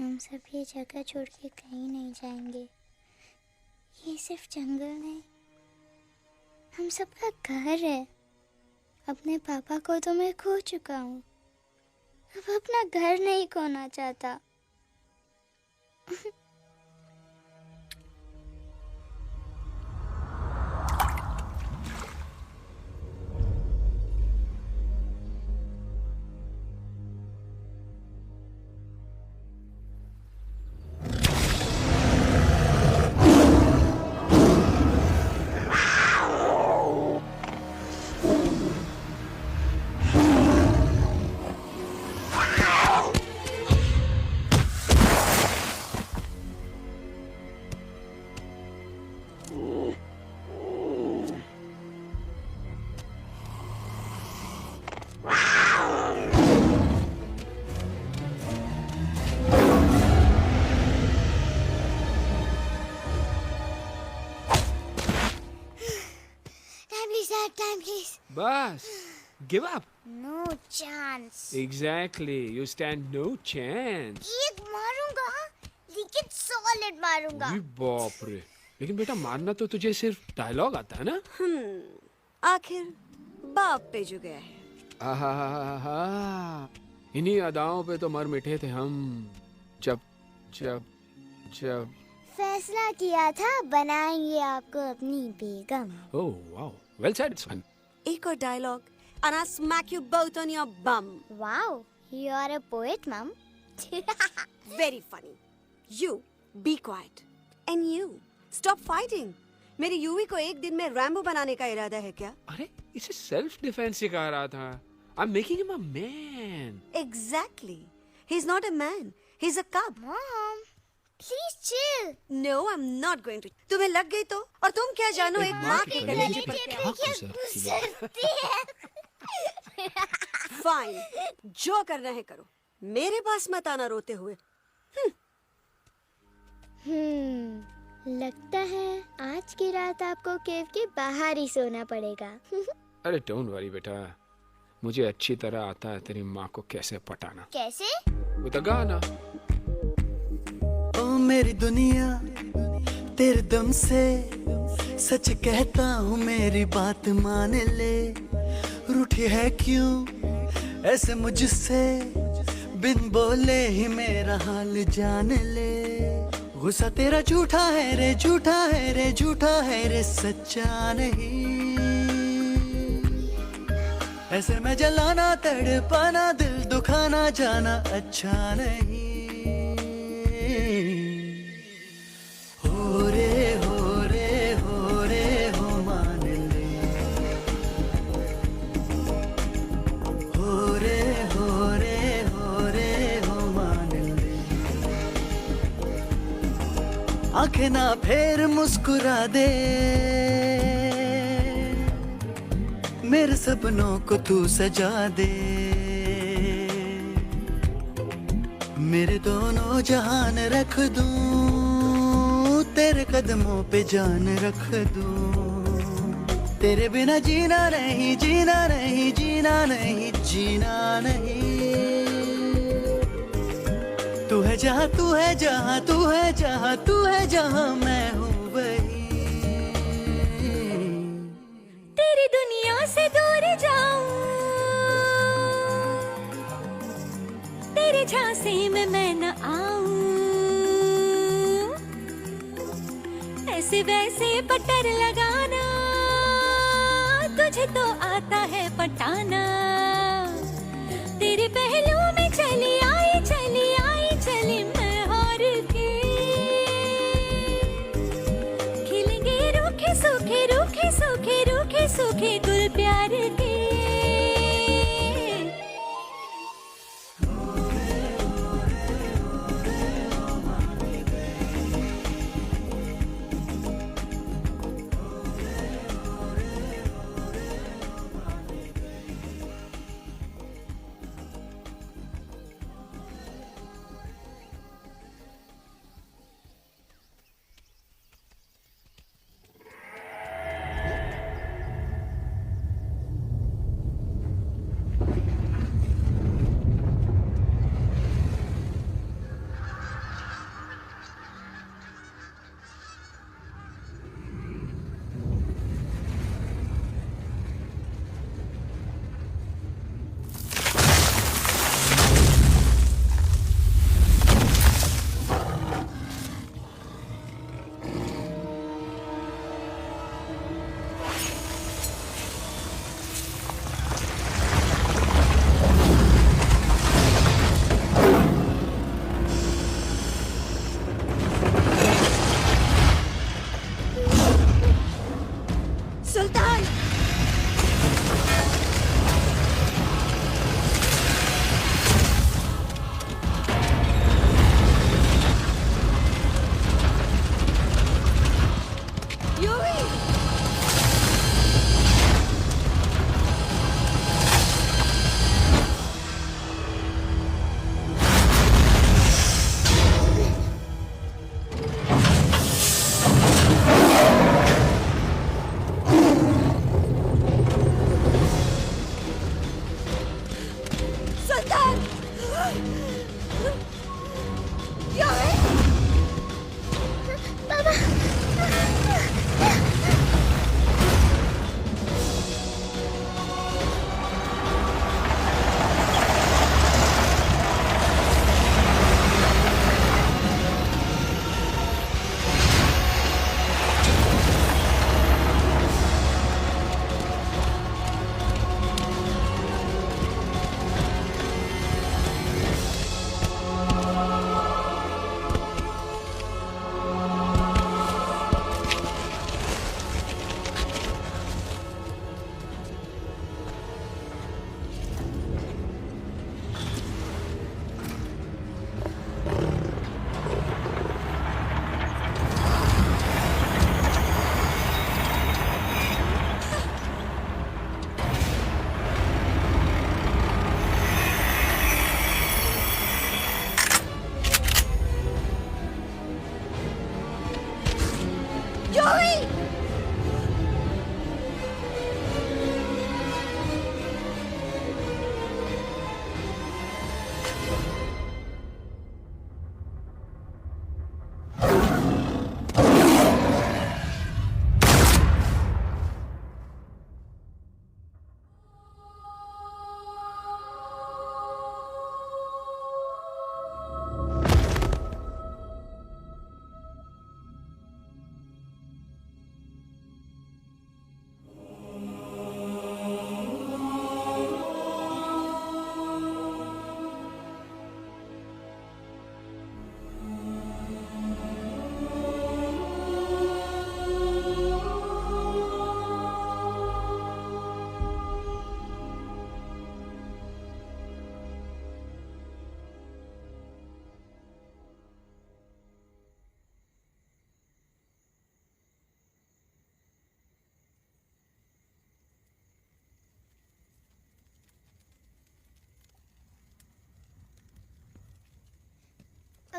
हम सब ये जगह छोड़ के कहीं नहीं जाएंगे। ये सिर्फ जंगल नहीं, हम सबका घर है। अपने पापा को तो मैं खो चुका हूँ, अब अपना घर नहीं खोना चाहता। Time, please. बस give up. No chance. Exactly, you stand no chance. एक मारूंगा, लेकिन solid मारूंगा। अरे बाप रे, लेकिन बेटा मारना तो तुझे सिर्फ डायलॉग आता है ना? आखिर बाप पे जो गया है। आहा, इन्हीं अदाओं पे तो मर मिटे थे हम जब जब जब फैसला किया था बनाएंगे आपको अपनी बेगम। Oh wow, well said, it's fun. एक और dialogue and I'll smack you both on your bum. Wow, you are a poet, mom. Very funny. You be quiet and you stop fighting. मेरी यूवी को एक दिन में Rambo बनाने का इरादा है क्या? अरे इसे सेल्फ डिफेंस सिखा रहा था। I'm making him a man. Exactly. He's not a man. He's a cub. Mom, please chill. No, I'm not going to. तुम्हें लग गई तो? और तुम क्या जानो एक माँ के कलेजे कलेजे पर पर क्या क्या? गुजरती है। फाइन, जो करना है करो। मेरे पास मत आना रोते हुए। लगता है आज की रात आपको केव के बाहर ही सोना पड़ेगा। अरे डोंट वरी बेटा, मुझे अच्छी तरह आता है तेरी माँ को कैसे पटाना। कैसे? With a गाना। ओ मेरी दुनिया तेरे दम से सच कहता हूँ, मेरी बात मान ले। रूठी है क्यों ऐसे मुझसे, बिन बोले ही मेरा हाल जान ले। गुस्सा तेरा झूठा है रे, झूठा है रे, झूठा है रे, सच्चा नहीं। ऐसे में जलाना तड़पाना, दिल दुखाना जाना अच्छा नहीं। हो रे हो रे हो रे हो मान ले। हो रे हो रे हो रे हो मान ले। आंखें ना फेर मुस्कुरा दे, मेरे सपनों को तू सजा दे। मेरे दोनों जहान रख दूं, तेरे कदमों पे जान रख दूं। तेरे बिना जीना नहीं, जीना नहीं, जीना नहीं, जीना नहीं। तू है जहाँ, तू है जहाँ, तू है जहाँ, तू है जहाँ, मैं हूँ वही। तेरी दुनिया से दूर जाऊं, तेरे झांसे में मैं न आऊं। ऐसे वैसे पटर लगाना, तुझे तो आता है पटाना। तेरे पहलू में चली आई, चली आई, चली मैं हार के। खिलेंगे रूखे सूखे, रूखे सूखे, रूखे सूखे गुल प्यार के।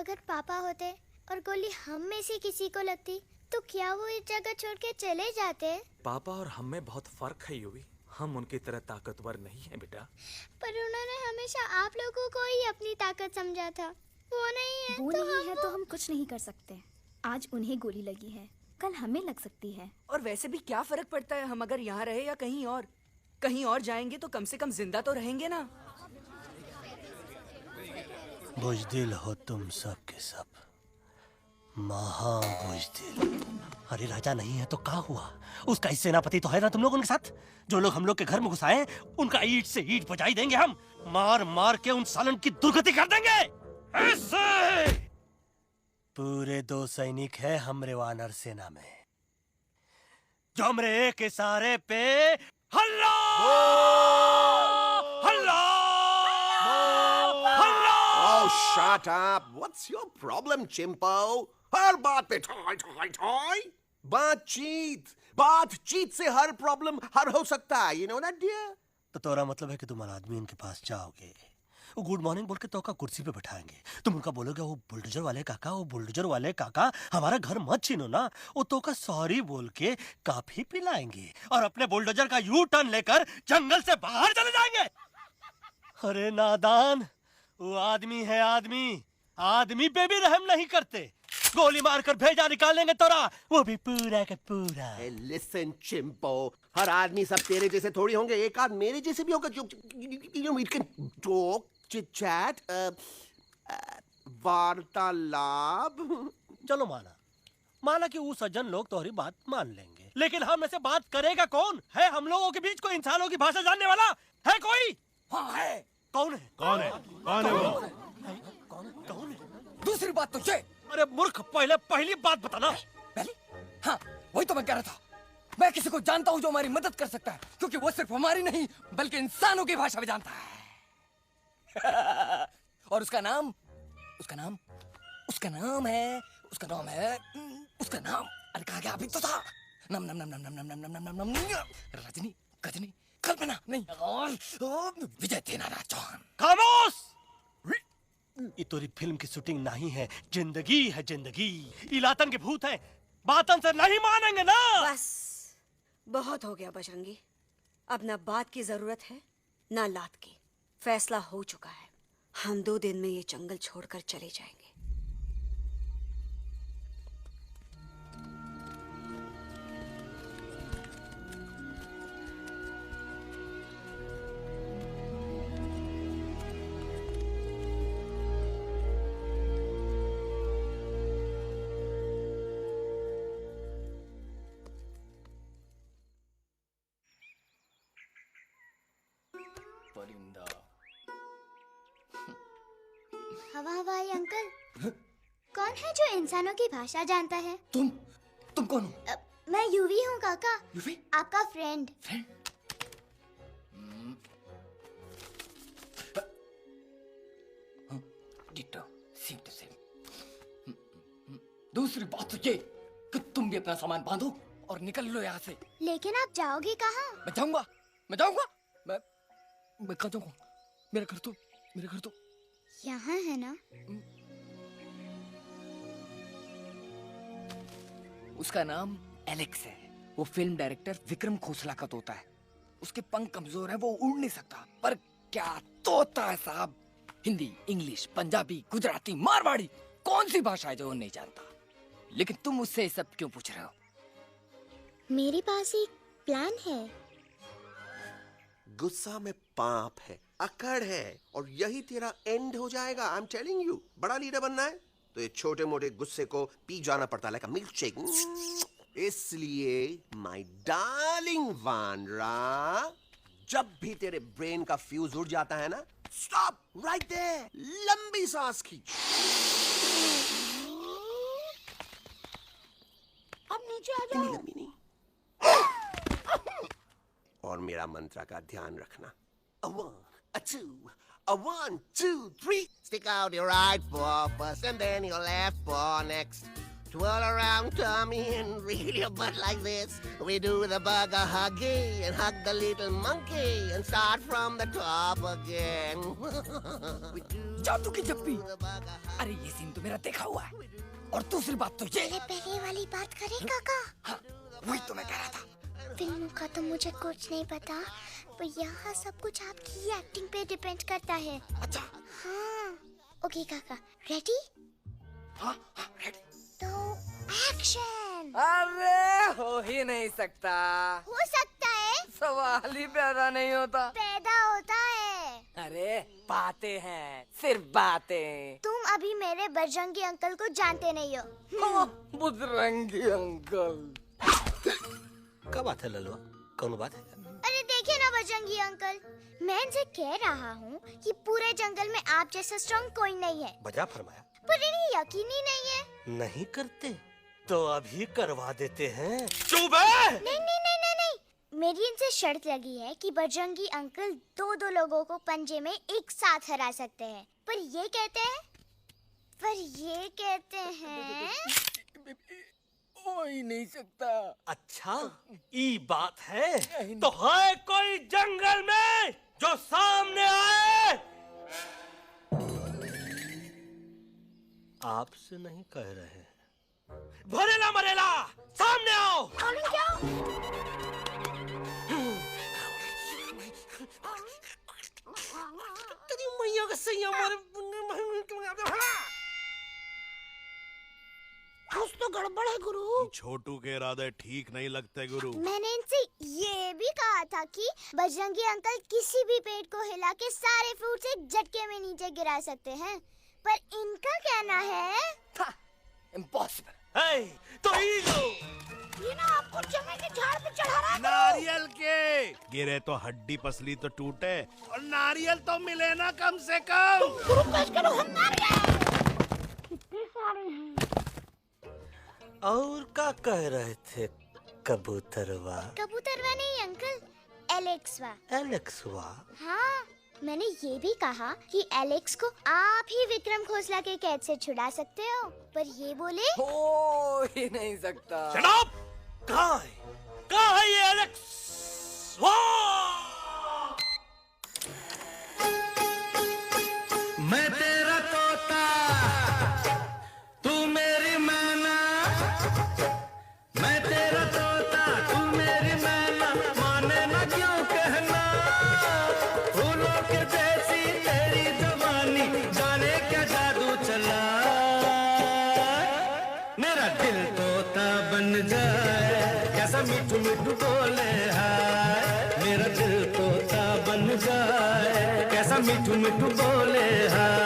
अगर पापा होते और गोली हम में से किसी को लगती तो क्या वो इस जगह छोड़ के चले जाते? पापा और हम में बहुत फर्क है यूवी। हम उनकी तरह ताकतवर नहीं है बेटा। पर उन्होंने हमेशा आप लोगों को ही अपनी ताकत समझा था। वो नहीं है वो तो नहीं है तो हम कुछ नहीं कर सकते। आज उन्हें गोली लगी है, कल हमें लग सकती है। और वैसे भी क्या फर्क पड़ता है हम अगर यहाँ रहे या कहीं और? कहीं और जाएंगे तो कम से कम जिंदा तो रहेंगे ना। बुजदिल हो तुम सब के सब, महा बुजदिल। अरे राजा नहीं है तो क्या हुआ? उसका ही सेनापति तो है ना तुम लोगों के साथ। जो लोग हम लोग के घर में घुस आए उनका ईंट से ईंट बजाई देंगे हम। मार मार के उन सालन की दुर्गति कर देंगे। ऐसे पूरे 2 सैनिक है हमरे वानर सेना में, जो हमरे एक इशारे पे हल्ला हल्ला हल्ला। Oh, shut up! What's your problem, Chimpo? हर बात पे ठोय ठोय ठोय। बातचीत से हर प्रॉब्लम हल हो सकता है। You know that, dear? तो तोरा मतलब है कि तुम आदमी इनके पास जाओगे, वो गुड मॉर्निंग बोल के तो का कुर्सी पे बैठाएंगे, तुम उनका बोलोगे वो बुलडोजर वाले काका हमारा घर मत छीनो ना, वो तो का सॉरी बोल के काफी पिलाएंगे और अपने बुलडोजर का यू टर्न लेकर जंगल से बाहर चले जाएंगे। अरे नादान, वो आदमी है आदमी पे भी रहम नहीं करते। गोली मारकर भेजा निकालेंगे तोरा, वो भी पूरा का पूरा। Listen, Chimpo, हर आदमी सब तेरे जैसे थोड़ी होंगे, एक आध मेरे जैसे भी होगा जो we can talk, chit chat, वार्तालाप। चलो माना कि वो सज्जन लोग तुम्हारी बात मान लेंगे, लेकिन हम ऐसे बात करेगा कौन? है हम लोगों के बीच कोई इंसानों की भाषा जानने वाला है कोई? हाँ है। कौन है वो? दूसरी बात तो ये। अरे मूर्ख, पहली बात बताना। पहली? हाँ, वही तो मैं कह रहा था। मैं किसी को जानता हूँ जो हमारी मदद कर सकता है, क्योंकि वो सिर्फ हमारी नहीं बल्कि इंसानों की भाषा भी जानता है। और उसका नाम है अरे कहा गया अभी तो था। नम नम नम नम नम नम नम नम नम रजनी, गजनी, कल्पना नहीं, और विजय देनाराज चौहान। खामोश! ये तोरी फिल्म की शूटिंग नहीं है, जिंदगी है जिंदगी। इलातन के भूत हैं, बातन से नहीं मानेंगे ना। बस बहुत हो गया बजरंगी, अब ना बात की जरूरत है ना लात की। फैसला हो चुका है, हम 2 दिन में ये जंगल छोड़कर चले जाएंगे। हवाई अंकल, कौन है जो इंसानों की भाषा जानता है? तुम कौन हो? मैं यूवी हूँ काका। यूवी? आपका friend. Ditto, same to same. दूसरी बात तो ये कि तुम भी अपना सामान बांधो और निकल लो यहाँ से। लेकिन आप जाओगे कहाँ? मैं जाऊंगा। मैं कहाँ जाऊंगा? मेरा घर तो यहाँ है ना? उसका नाम एलेक्स है। वो फिल्म डायरेक्टर विक्रम खोसला का तोता है। उसके पंख कमजोर है, वो उड़ नहीं सकता, पर क्या तोता है साहब। हिंदी, इंग्लिश, पंजाबी, गुजराती, मारवाड़ी, कौन सी भाषा है जो वो नहीं जानता? लेकिन तुम उससे सब क्यों पूछ रहे हो? मेरे पास एक प्लान है। गुस्सा में पाप है, अकड़ है, और यही तेरा एंड हो जाएगा। आई एम टेलिंग यू, बड़ा लीडर बनना है तो ये छोटे मोटे गुस्से को पी जाना पड़ता है, लाइक अ मिल्क शेक। इसलिए माय डार्लिंग वानरा, जब भी तेरे ब्रेन का फ्यूज उड़ जाता है ना, स्टॉप राइट देयर, लंबी सांस खींच। अब नीचे आ जाओ। लंबी नहीं। और मेरा मंत्र का ध्यान रखना। A 1, a 2, a 1, 2, 3. Stick out your right paw first and then your left paw next. Twirl around, Tommy, and wriggle your butt like this. We do the bugger huggy and hug the little monkey and start from the top again. जादू की जप्पी। अरे ये scene तो मेरा देखा हुआ है। और दूसरी बात तो ये। पहले वाली बात करें काका? हाँ, वही तो मैं कह रहा था। फिल्मों का तो मुझे कुछ नहीं पता, पर यहाँ सब कुछ आपकी एक्टिंग पे डिपेंड करता है। अच्छा। हाँ। ओके काका, रेडी? हाँ, रेडी। तो एक्शन। अरे हो ही नहीं सकता। हो सकता है। सवाल ही पैदा नहीं होता। पैदा होता है। अरे बातें हैं, सिर्फ बातें। तुम अभी मेरे बजरंगी अंकल को जानते नहीं हो। बजरंगी अंकल। क्या बात है ललवा? कौन बात है? अरे देखिए ना बजरंगी अंकल, मैं इनसे कह रहा हूँ कि पूरे जंगल में आप जैसा स्ट्रॉन्ग कोई नहीं है। बजा फरमाया। पर इन्हें यकीन ही नहीं है। नहीं करते तो अभी करवा देते हैं। चुप है। नहीं नहीं नहीं नहीं नहीं, मेरी इनसे शर्त लगी है कि बजरंगी अंकल दो लोगों को पंजे में एक साथ हरा सकते हैं। पर ये कहते हैं हो ही नहीं सकता। अच्छा, ये बात है। तो है कोई जंगल में जो सामने आए? आपसे नहीं कह रहे। भरेला मरेला, सामने आओ। तेरी मैया का सही हमारे कुछ तो गड़बड़ है गुरु। छोटू के इरादे ठीक नहीं लगते गुरु। मैंने इनसे ये भी कहा था कि बजरंगी अंकल किसी भी पेड़ को हिला के सारे फ्रूट्स एक झटके में नीचे गिरा सकते हैं, पर इनका कहना है इम्पॉसिबल। तो ये ना आपको चने के झाड़ पे चढ़ा रहा है। नारियल के गिरे तो हड्डी पसली तो टूटे, और नारियल तो मिले ना कम से कम। गुरु पेश करो हम नारियल। कितने सारे हैं? और क्या कह रहे थे कबूतरवा? कबूतरवा नहीं अंकल, एलेक्सवा। एलेक्सवा? हाँ, मैंने ये भी कहा कि एलेक्स को आप ही विक्रम खोसला के कैद से छुड़ा सकते हो, पर ये बोले हो ही नहीं सकता। Shut up! कहाँ है ये एलेक्स? मैं तेरा तोता, तू मेरी मैना। मैं तेरा तोता, तू मेरी मैना। माने ना क्यों कहना, फूलों के जैसी तेरी जवानी। जाने क्या जादू चला, मेरा दिल तोता बन जाए। कैसा मिठू मिठू बोले हाय, मेरा दिल तोता बन जाए। कैसा मिठू मिठू बोले हाय।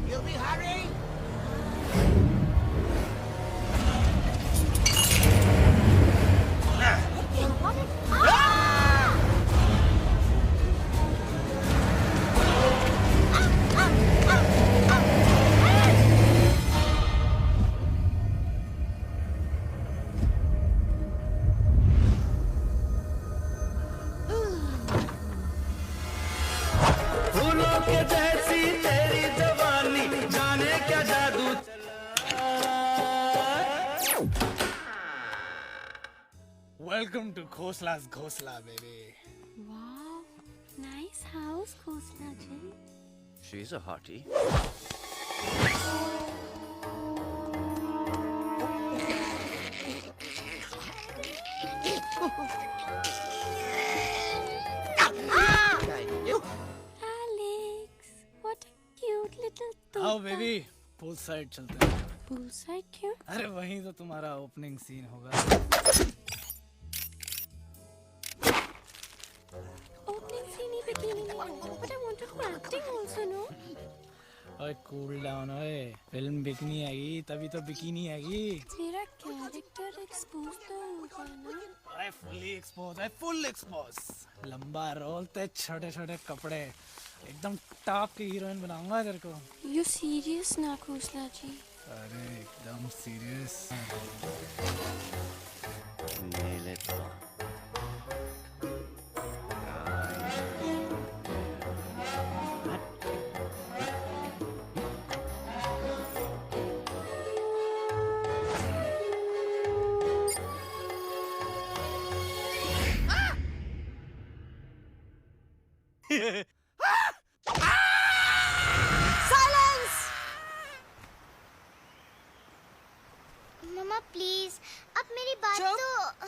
You'll be hurry. फूलों के जैसी तेरी जवानी। जाने क्या जादू चला। वेलकम टू खोसला's घोसला baby. Wow, nice house, Khosla ji. She's a hottie. Alex, what a cute little आओ toad. बेबी, पूल साइड चलते हैं। Poolside क्यों? अरे वहीं तो तुम्हारा ओपनिंग सीन होगा। Opening scene ही bikini में है. But I want to acting also, no? ओए कूल डाउन ओए, फिल्म बिकनी आएगी तभी तो बिकिनी आएगी। तेरा कैरेक्टर एक्सपोज तो होगा ना? ओए फुली एक्सपोज है, फुल एक्सपोज। लंबा रोल ते छोटे छोटे कपड़े, एकदम टॉप की हीरोइन बनाऊंगा तेरे को। You serious ना खोसला जी? अरे एकदम सीरियस। साइलेंस! मम्मा प्लीज, अब मेरी बात चुप। तो।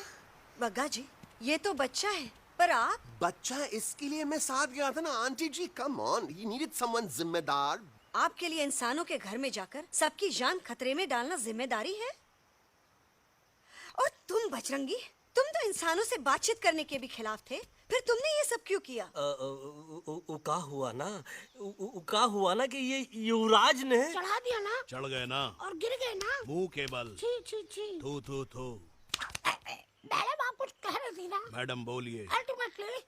बग्गा जी, ये तो बच्चा है, पर आप बच्चा इसके लिए मैं साथ गया था ना aunty ji. Come on, he needed someone जिम्मेदार। आपके लिए इंसानों के घर में जाकर सबकी जान खतरे में डालना जिम्मेदारी है? और तुम बजरंगी, तुम तो इंसानों से बातचीत करने के भी खिलाफ थे, फिर तुमने ये सब क्यों किया? का हुआ ना कि ये युवराज ने चढ़ा दिया ना चढ़ गए ना और गिर गए ना। मुंह के बल। छी छी छी। थू थू थू। मैडम आप कुछ कह रही थी ना? मैडम बोलिए। अल्टीमेटली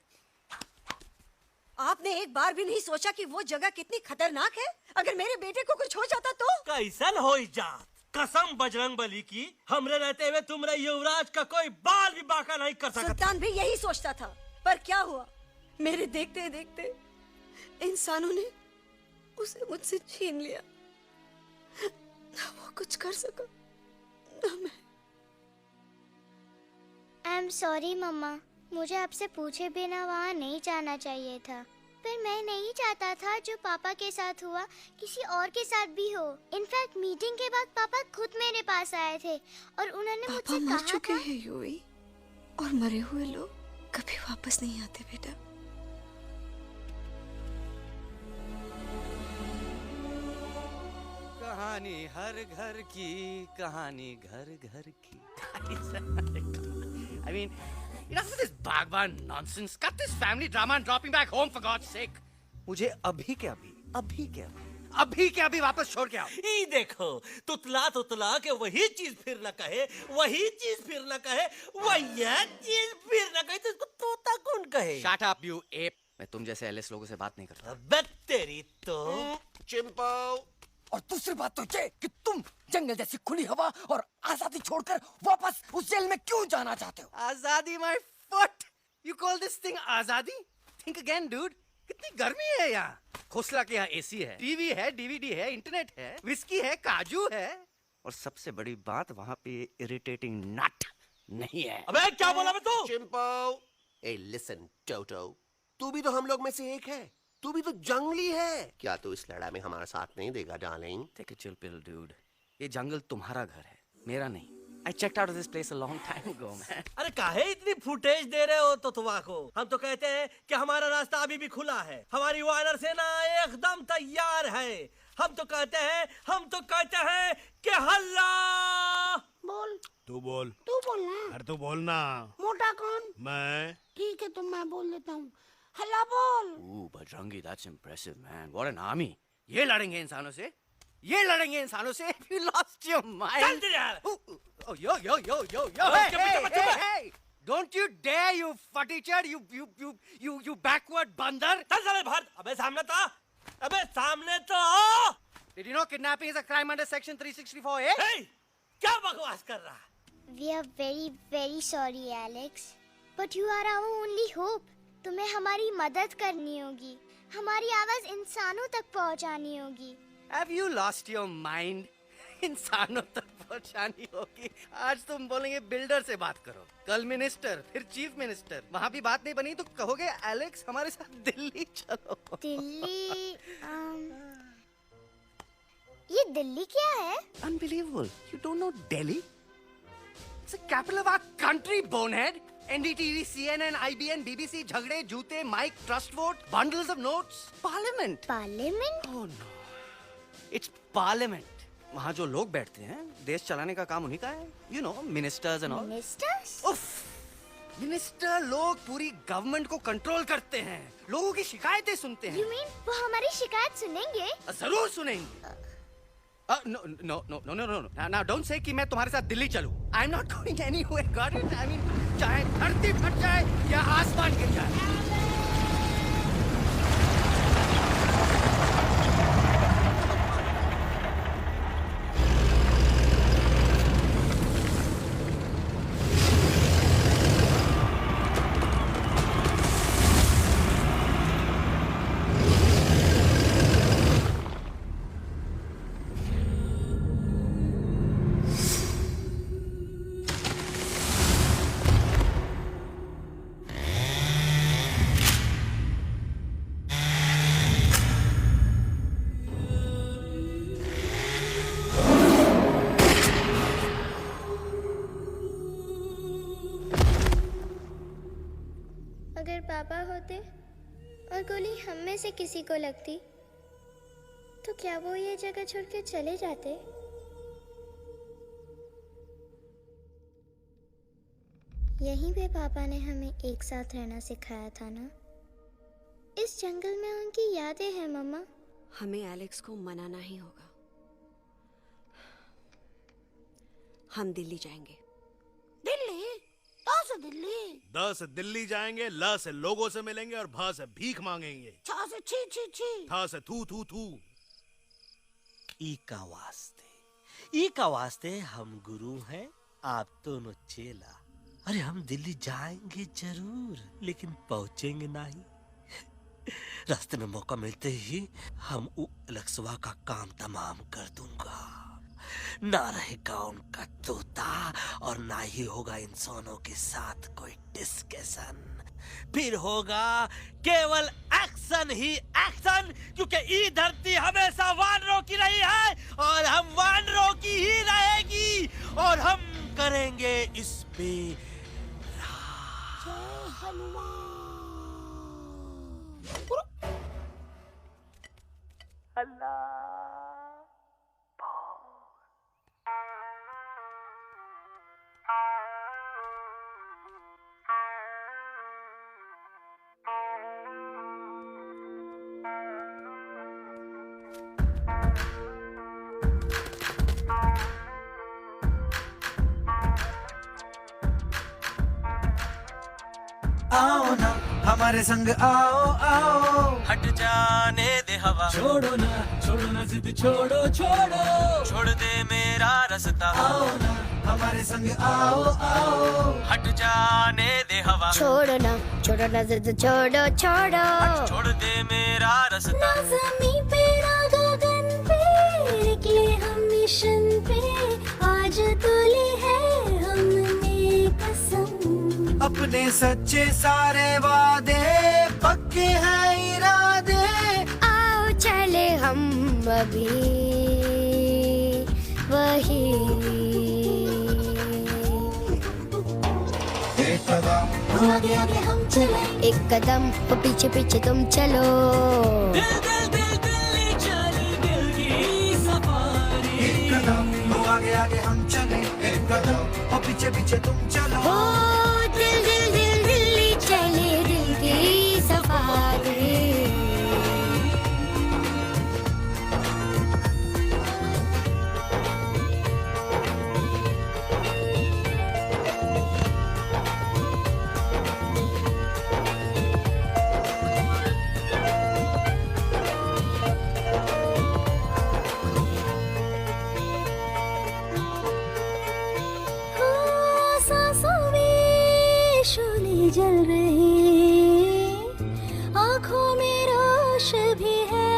आपने एक बार भी नहीं सोचा कि वो जगह कितनी खतरनाक है? अगर मेरे बेटे को कुछ हो जाता तो? कैसन हो जात? कसम बजरंग बली की, हमरे रहते हुए तुमरे युवराज का कोई बाल भी बाका नहीं कर सकता। सुल्तान भी यही सोचता था, पर क्या हुआ? मेरे देखते देखते इंसानों ने उसे मुझसे छीन लिया। ना वो कुछ कर सका, ना मैं। आई एम सॉरी मम्मा, मुझे आपसे पूछे बिना वहाँ नहीं जाना चाहिए था। पर मैं नहीं चाहता था जो पापा के साथ हुआ किसी और के साथ भी हो। इनफैक्ट मीटिंग के बाद पापा खुद मेरे पास आए थे और उन्होंने मुझसे मर कहा चुके था। हैं यूवी, और मरे हुए लोग कभी वापस नहीं आते बेटा। कहानी हर घर की, कहानी घर घर की। I mean, enough of this Bhagwan nonsense. Cut this family drama and drop him back home for God's sake. मुझे अभी के अभी वापस छोड़ के आओ। ई देखो, तुतला तुतला के वही चीज फिर न कहे, वही चीज फिर न कहे, वही चीज फिर न कहे, तो इसको तोता कौन कहे? Shut up, you ape. मैं तुम जैसे एलिस लोगों से बात नहीं करता। अबे तेरी तो। चिंपो। और दूसरी बात तो ये कि तुम जंगल जैसी खुली हवा और आजादी छोड़कर वापस उस जेल में क्यों जाना चाहते हो? आजादी my foot. You call this thing आजादी? Think again, dude. कितनी गर्मी है यहाँ। खोसला के यहाँ एसी है, टीवी है, डीवीडी है, इंटरनेट है, विस्की है, काजू है, और सबसे बड़ी बात वहाँ पे इरिटेटिंग नट नहीं है। अबे क्या बोला मैं तू? चिंपो। ए लिसन टोटो, तू भी तो हम लोग में से एक है। तू भी तो जंगली है। क्या तू इस लड़ाई में हमारा साथ नहीं देगा darling? Take a chill pill, dude. ये जंगल तुम्हारा घर है, मेरा नहीं। I checked out of this place a long time ago, man. अरे काहे इतनी फुटेज दे रहे हो तो को? हम तो कहते हैं कि हमारा रास्ता अभी भी खुला है, हमारी वानर सेना एकदम तैयार है। हम तो कहते हैं कि हल्ला। बोल। तू बोल। तू बोलना। अरे तू बोलना। मोटा कौन? मैं। ठीक है, तो मैं बोल देता हूँ। हल्ला बोल। Ooh, Bajrangi, that's impressive, man. What an army. ये लड़ेंगे इंसानों से? ये लड़ेंगे इंसानों से? You lost your mind. चल दे यार। Oh, yo. Hey. Don't you dare, you futichard, you backward बंदर. चल साले बाहर। अबे सामने तो आओ। Did you know kidnapping is a crime under section 364A? Hey, क्या बकवास कर रहा है? We are very very sorry, Alex. But you are our only hope. तुम्हें हमारी मदद करनी होगी, हमारी आवाज इंसानों तक पहुंचानी होगी। Have you lost your mind? इंसानों तक पहुंचानी होगी। आज तुम बोलेंगे बिल्डर से बात करो, कल मिनिस्टर, फिर चीफ मिनिस्टर। वहाँ भी बात नहीं बनी तो कहोगे एलेक्स हमारे साथ दिल्ली चलो। दिल्ली ये दिल्ली क्या है? Unbelievable. You don't know Delhi? It's the capital of our country, bonehead. NDTV, CNN, IBN, BBC, झगड़े, जूते, mike, trust vote, bundles of notes, parliament. Parliament? Oh no. It's parliament. वहाँ जो लोग बैठते हैं, देश चलाने का काम उन्हीं का है। You know, ministers and all. Ministers? उफ, मिनिस्टर लोग पूरी गवर्नमेंट को कंट्रोल करते हैं, लोगों की शिकायतें सुनते हैं। You mean वो हमारी शिकायत सुनेंगे? जरूर सुनेंगे। No no no no no no, now don't say कि मैं तुम्हारे साथ दिल्ली चलूं। I am not going anywhere, got it? I mean चाहे धरती फट जाए या आसमान गिर जाए। अगर पापा होते और गोली हम में से किसी को लगती तो क्या वो ये जगह छोड़ के चले जाते? यहीं पे पापा ने हमें एक साथ रहना सिखाया था ना। इस जंगल में उनकी यादें हैं मम्मा। हमें एलेक्स को मनाना ही होगा। हम दिल्ली जाएंगे। दिल्ली? कहाँ से दिल्ली? द से दिल्ली जाएंगे, ल से लोगों से मिलेंगे और भ से भीख मांगेंगे, छ से छी छी छी, थ से थू थू थू। ई का वास्ते हम गुरु हैं, आप दोनों चेला। अरे हम दिल्ली जाएंगे जरूर, लेकिन पहुंचेंगे नहीं। रास्ते में मौका मिलते ही हम एलेक्सवा का काम तमाम कर दूंगा। ना रहेगा उनका तोता और ना ही होगा इंसानों के साथ कोई डिस्कशन। फिर होगा केवल एक्शन ही एक्शन, क्योंकि ये धरती हमेशा वानरों की रही है और हम वानरों की ही रहेगी, और हम करेंगे इस पे आओ ना हमारे संग आओ आओ, हट जाने दे हवा, छोड़ो ना जिद छोड़ो छोड़ो, छोड़ दे मेरा रास्ता। आओ ना हमारे संग आओ आओ, हट जाने दे हवा, छोड़ो ना जिद छोड़ो छोड़ो, छोड़ दे मेरा रास्ता। ना ज़मीं पे ना गगन पे, निकले हम मिशन पे, आज तुली है हमने कसम। अपने सच्चे सारे वादे, पक्के हैं इरादे। आओ चले हम अभी वही। एक कदम आगे आगे हम चले, एक कदम वो पीछे पीछे तुम चलो। दिल दिल दिल दिल्ली चली दिल की सफारी। एक कदम वो आगे आगे हम चले, एक कदम और पीछे पीछे तुम चलो। हो दिल दिल दिल दिल्ली चले दिल की सफारी। जल रही आँखों में रोश भी है,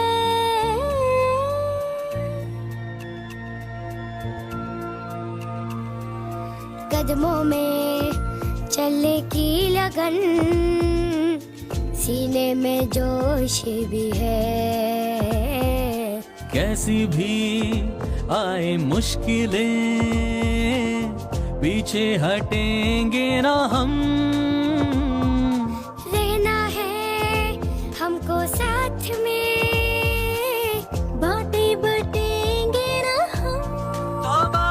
कदमों में चलने की लगन, सीने में जोश भी है। कैसी भी आए मुश्किलें, पीछे हटेंगे ना हम। रहना है हमको साथ में, बातें बटेंगे ना हम। तौबा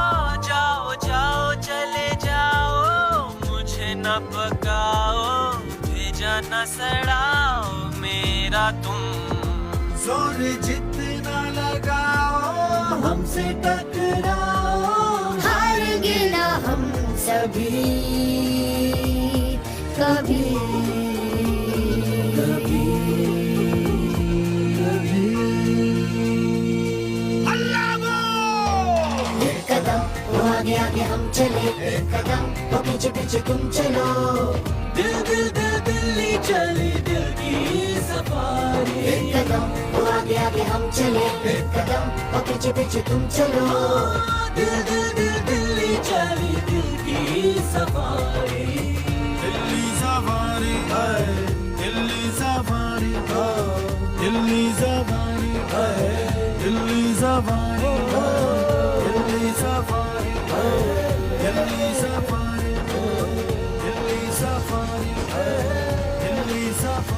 जाओ जाओ चले जाओ, मुझे न पका सड़ाओ मेरा तुम, जोर जितना लगाओ हमसे टकराओ, हारेंगे ना हम सभी कभी कभी कभी। एक कदम वो आगे आगे हम चले, एक कदम वो पीछे पीछे तुम चलो, दिल दिल दिल दिल्ली चली दिल की सफारी, एक कदम वो आगे आगे हम चले, एक कदम वो पीछे पीछे तुम चलो, दिल दिल दिल दिल्ली चली दिल की सफारी, दिल्ली सफारी है, दिल्ली सफारी है, दिल्ली सफारी है, दिल्ली सफारी है, दिल्ली सफारी है, दिल्ली सफारी है, दिल्ली सफारी है, Delhi safari.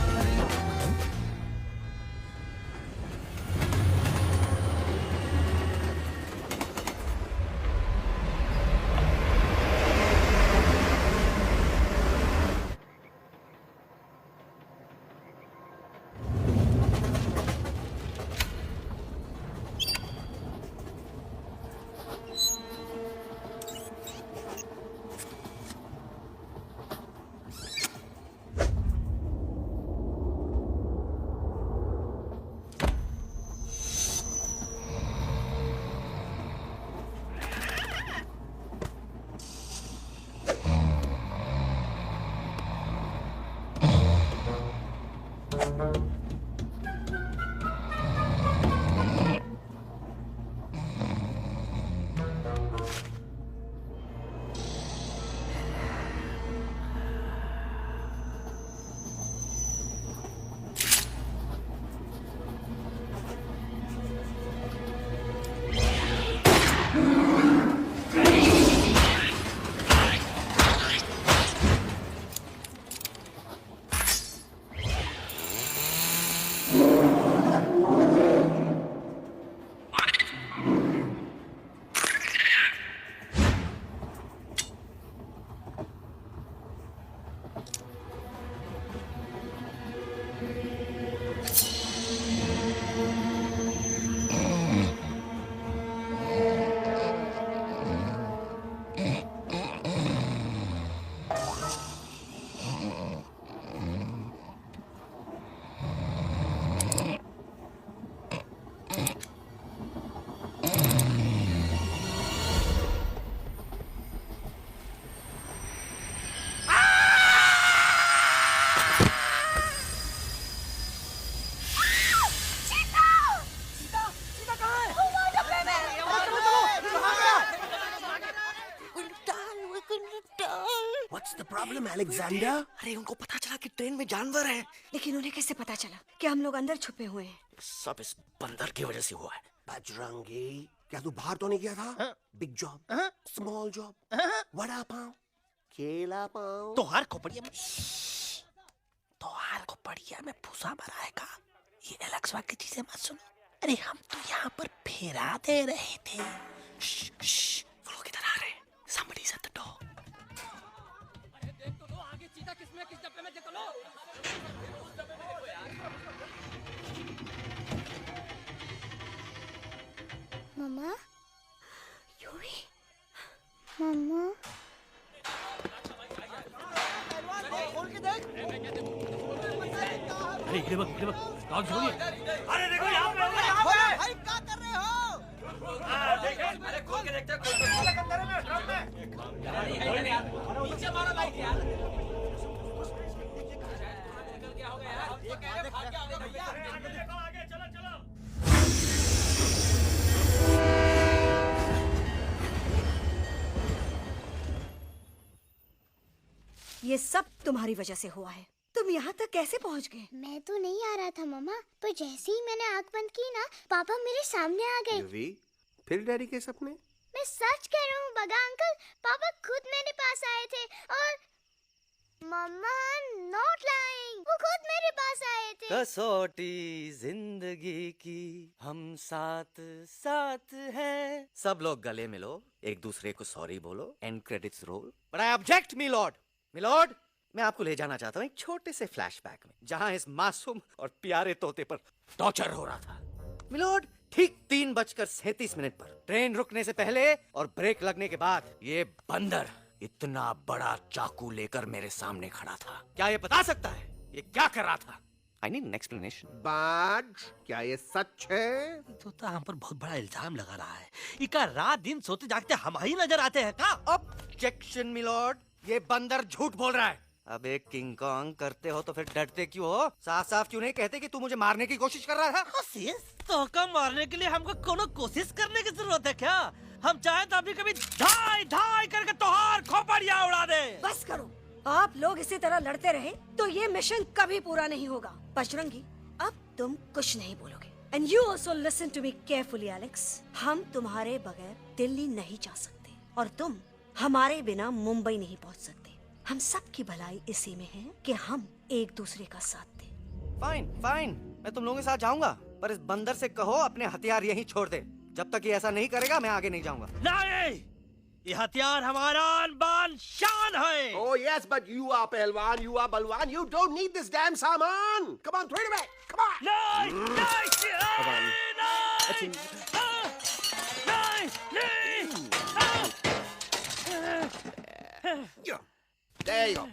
What's the problem, Alexander? अरे उनको पता चला कि ट्रेन में जानवर है, लेकिन उन्हें कैसे पता चला कि हम लोग अंदर छुपे हुए हैं? सब इस बंदर की वजह से हुआ है। बजरंगी, क्या तू बाहर तो नहीं गया था? Big job, small job, vada pav, केला पाव, तोहार खोपड़िया में में भूसा भराएगा। ये एलेक्स की चीजें मत सुनो। अरे हम तो यहाँ पर फेरा दे रहे थे। वो लोग इधर आ रहे हैं। Somebody's at the door. Mumma, यूवी, मम्मा, अरे ये बक डॉग छोड़िए। अरे देखो यहाँ पे भाई क्या कर रहे हो? अरे खोल के देखते नीचे मारो लाइट यार। क्या हो गया यार? ये कह रहे भाग गया होगा भैया। देखो आगे चलो चलो। ये सब तुम्हारी वजह से हुआ है। तुम यहाँ तक कैसे पहुँच गए? मैं तो नहीं आ रहा था मम्मा, पर जैसे ही मैंने आँख बंद की ना, पापा मेरे सामने आ गए। यूवी, फिर डैडी के सपने? मैं सच कह रहा हूँ बगा अंकल, पापा खुद मेरे पास आए थे और मम्मा नॉट लाइंग, वो खुद मेरे पास आए थे। कसौटी जिंदगी की हम साथ साथ हैं। सब लोग गले मिलो, एक दूसरे को सॉरी बोलो, and credits roll. But I object milord. Milord, मैं आपको ले जाना चाहता हूँ एक छोटे से फ्लैशबैक में, जहाँ इस मासूम और प्यारे तोते पर टॉर्चर हो रहा था। मिलोड, ठीक 3:37 पर ट्रेन रुकने से पहले और ब्रेक लगने के बाद ये बंदर इतना बड़ा चाकू लेकर मेरे सामने खड़ा था। क्या ये बता सकता है ये क्या कर रहा था? I need an explanation. बाज, क्या ये सच है? तो हम पर बहुत बड़ा इल्जाम लगा रहा है। इका रात दिन सोते जागते हम ही नजर आते हैं का? ऑब्जेक्शन मिलोड, ये बंदर झूठ बोल रहा है। अब एक किंग कॉन्ग करते हो तो फिर डरते क्यों हो? साफ साफ क्यों नहीं कहते कि तू मुझे मारने की कोशिश कर रहा था? तो कम मारने के लिए हमको कोनो कोशिश करने की जरूरत है क्या? हम चाहे तो अभी कभी ढाई ढाई करके तोहार खोपड़िया उड़ा दे। बस करो, आप लोग इसी तरह लड़ते रहे तो ये मिशन कभी पूरा नहीं होगा। बजरंगी, अब तुम कुछ नहीं बोलोगे। And you also listen to me carefully, Alex. हम तुम्हारे बगैर दिल्ली नहीं जा सकते और तुम हमारे बिना मुंबई नहीं पहुंच सकते। हम सब की भलाई इसी में है कि हम एक दूसरे का साथ दें। फाइन फाइन, मैं तुम लोगों के साथ जाऊंगा, पर इस बंदर से कहो अपने हथियार यहीं छोड़ दे। जब तक ये ऐसा नहीं करेगा मैं आगे नहीं जाऊंगा। नहीं, ये हथियार हमारा आन-बान शान है। Oh yes, but you are पहलवान, you are बलवान. You don't need this damn सामान. Come on, throw it away. Come on. नहीं, नहीं, Come on. नहीं, Yeah. There you go.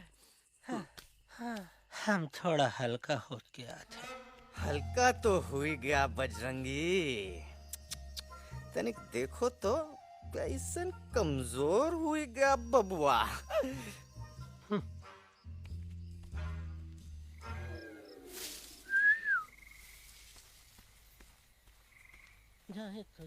हम थोड़ा हल्का हो गया था। हल्का तो हो ही गया बजरंगी, तनिक देखो तो कैसन कमजोर हुई गया बबुआ। जाए तो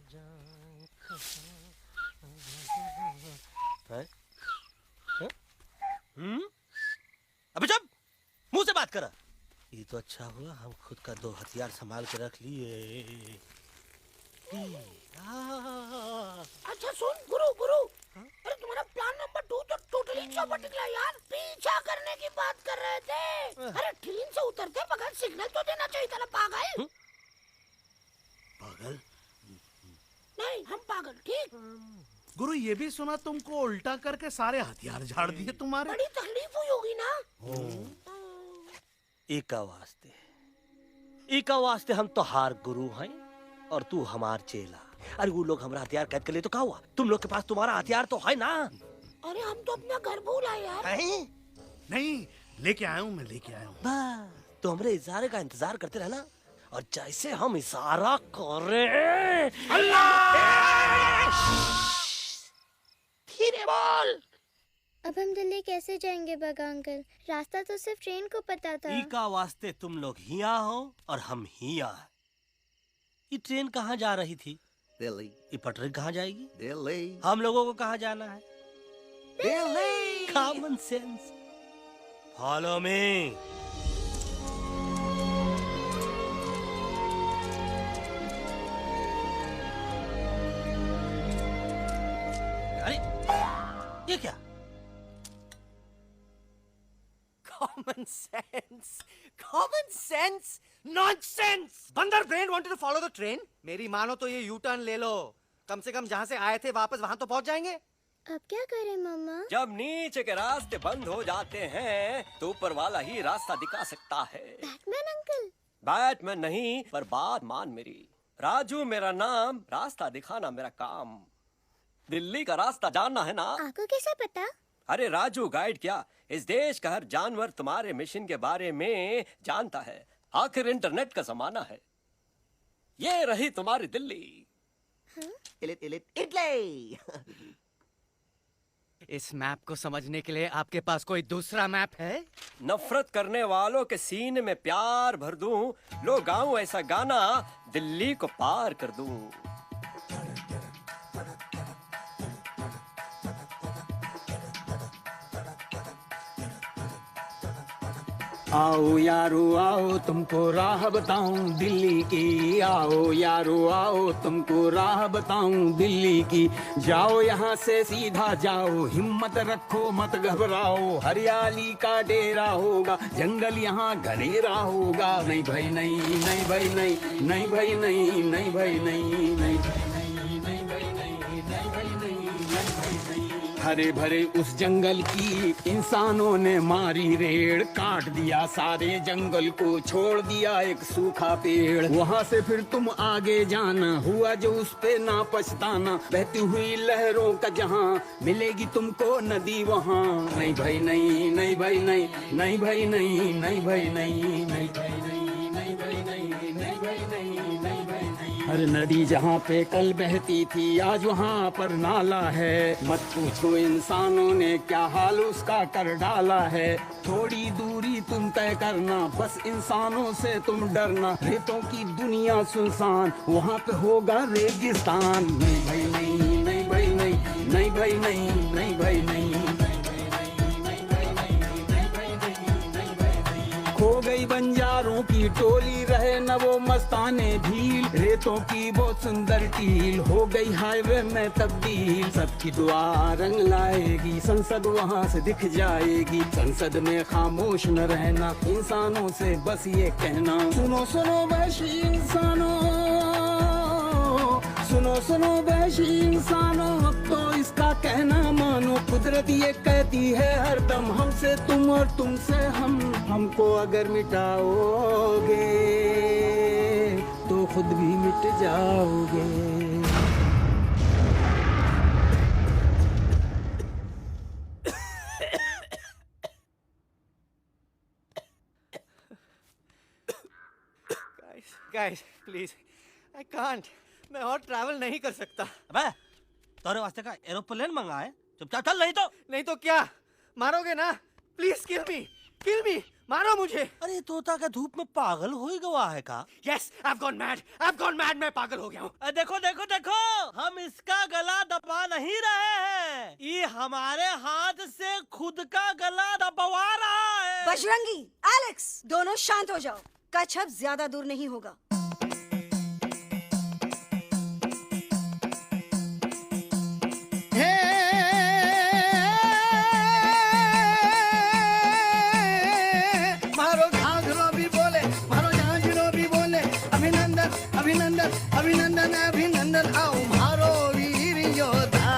अबे चुप, मुंह से बात करा। ये तो अच्छा हुआ हम खुद का 2 हथियार संभाल के रख लिए। अच्छा सुन गुरु गुरु, अरे तुम्हारा प्लान नंबर 2 तो टोटली चौपट निकला यार। पीछा करने की बात कर रहे थे। अरे ट्रेन से उतरते बगैर सिग्नल तो देना चाहिए था ना पागल। पागल? नहीं हम पागल, ठीक। गुरु ये भी सुना तुमको उल्टा करके सारे हथियार झाड़ दिए तुम्हारे। बड़ी तकलीफ हुई होगी ना। एका वास्ते हम तो हार गुरु हैं और तू हमार चेला। अरे वो लोग हमारा हथियार कैद कर ले तो क्या हुआ? तुम लोग के पास तुम्हारा हथियार तो है ना। अरे हम तो अपना घर भूल आए यार। नहीं, लेके आया हूँ, मैं लेके आया हूँ। तो हमारे इशारे का इंतजार करते रहना और जैसे हम इशारा करें धीरे बोल। अब हम दिल्ली कैसे जाएंगे बगा अंकल? रास्ता तो सिर्फ ट्रेन को पता था। का वास्ते तुम लोग हिया हो और हम हिया। ये ट्रेन कहाँ जा रही थी? दिल्ली। ये पटरी कहाँ जाएगी? दिल्ली। हम लोगों को कहाँ जाना है? Delhi. Common sense. Follow me. अरे ये क्या? Common sense, common sense, nonsense. बंदर brain wanted to follow the train. मेरी मानो तो ये यू टर्न ले लो। कम से कम जहाँ से आए थे वापस वहाँ तो पहुँच जाएंगे। अब क्या करें मामा? जब नीचे के रास्ते बंद हो जाते हैं तो ऊपर वाला ही रास्ता दिखा सकता है। Batman uncle? बैटमैन नहीं, पर बात मान मेरी। राजू मेरा नाम, रास्ता दिखाना मेरा काम। दिल्ली का रास्ता जानना है ना? आपको कैसे पता? अरे राजू गाइड क्या, इस देश का हर जानवर तुम्हारे मिशन के बारे में जानता है। आखिर इंटरनेट का जमाना है। ये रही तुम्हारी दिल्ली। इटली। इस मैप को समझने के लिए आपके पास कोई दूसरा मैप है? नफरत करने वालों के सीने में प्यार भर दूं, लो गाऊं ऐसा गाना, दिल्ली को पार कर दूं। आओ यारो आओ तुमको राह बताऊं दिल्ली की। आओ यारो आओ तुमको राह बताऊं दिल्ली की। जाओ यहाँ से सीधा जाओ, हिम्मत रखो मत घबराओ। हरियाली का डेरा होगा, जंगल यहाँ घनेरा होगा। नहीं भाई नहीं, नहीं भाई नहीं, नहीं भाई नहीं, नहीं भाई नहीं, नहीं भाई नहीं, नहीं भाई नहीं, नहीं भाई नहीं, नहीं भाई नहीं। हरे भरे उस जंगल की इंसानों ने मारी रेड़, काट दिया सारे जंगल को, छोड़ दिया एक सूखा पेड़। वहाँ से फिर तुम आगे जाना, हुआ जो उस पे ना पछताना। बहती हुई लहरों का जहाँ, मिलेगी तुमको नदी वहाँ। नहीं भाई नहीं, नहीं भाई नहीं, नहीं भाई नहीं, नहीं भाई नहीं, नहीं भाई नहीं, नहीं भाई नहीं, नहीं भाई नहीं, नहीं भाई नहीं। हर नदी जहाँ पे कल बहती थी, आज वहाँ पर नाला है। मत पूछो इंसानों ने क्या हाल उसका कर डाला है। थोड़ी दूरी तुम तय करना, बस इंसानों से तुम डरना। रेतों की दुनिया सुनसान, वहाँ पे होगा रेगिस्तान। नहीं भाई नहीं, नहीं भाई नहीं, नहीं भाई नहीं, नहीं भाई नहीं। खो गई बंजारों की टोली, रहे न वो मस्ताने भील। रेतों की बहुत सुंदर टील, हो गई हाईवे में तब्दील। सबकी दुआ रंग लाएगी, संसद वहाँ से दिख जाएगी। संसद में खामोश न रहना, इंसानों से बस ये कहना। सुनो सुनो वैशी इंसानों, सुनो सुनो वैशी इंसानों, अब तो इसका कहना मानो। कुदरत ये कहती है हरदम, हमसे तुम और तुमसे हम। हमको अगर मिटाओगे तो खुद भी मिट जाओगे। Guys, please, I can't. मैं और ट्रैवल नहीं कर सकता। अबे, तोरे वास्ते का एरोप्लेन मंगाए, चुपचाप चल। नहीं तो क्या मारोगे ना? प्लीज किल मी, मारो मुझे। अरे तोता का धूप में पागल हो ही गवा है का? Yes, I've gone mad, मैं पागल हो गया हूँ। देखो देखो देखो, हम इसका गला दबा नहीं रहे हैं, ये हमारे हाथ से खुद का गला दबवा रहा है। बजरंगी, एलेक्स, दोनों शांत हो जाओ। कच्छ अब ज्यादा दूर नहीं होगा। अभिनंदन अभिनंदन आओ मारो वीर योद्धा।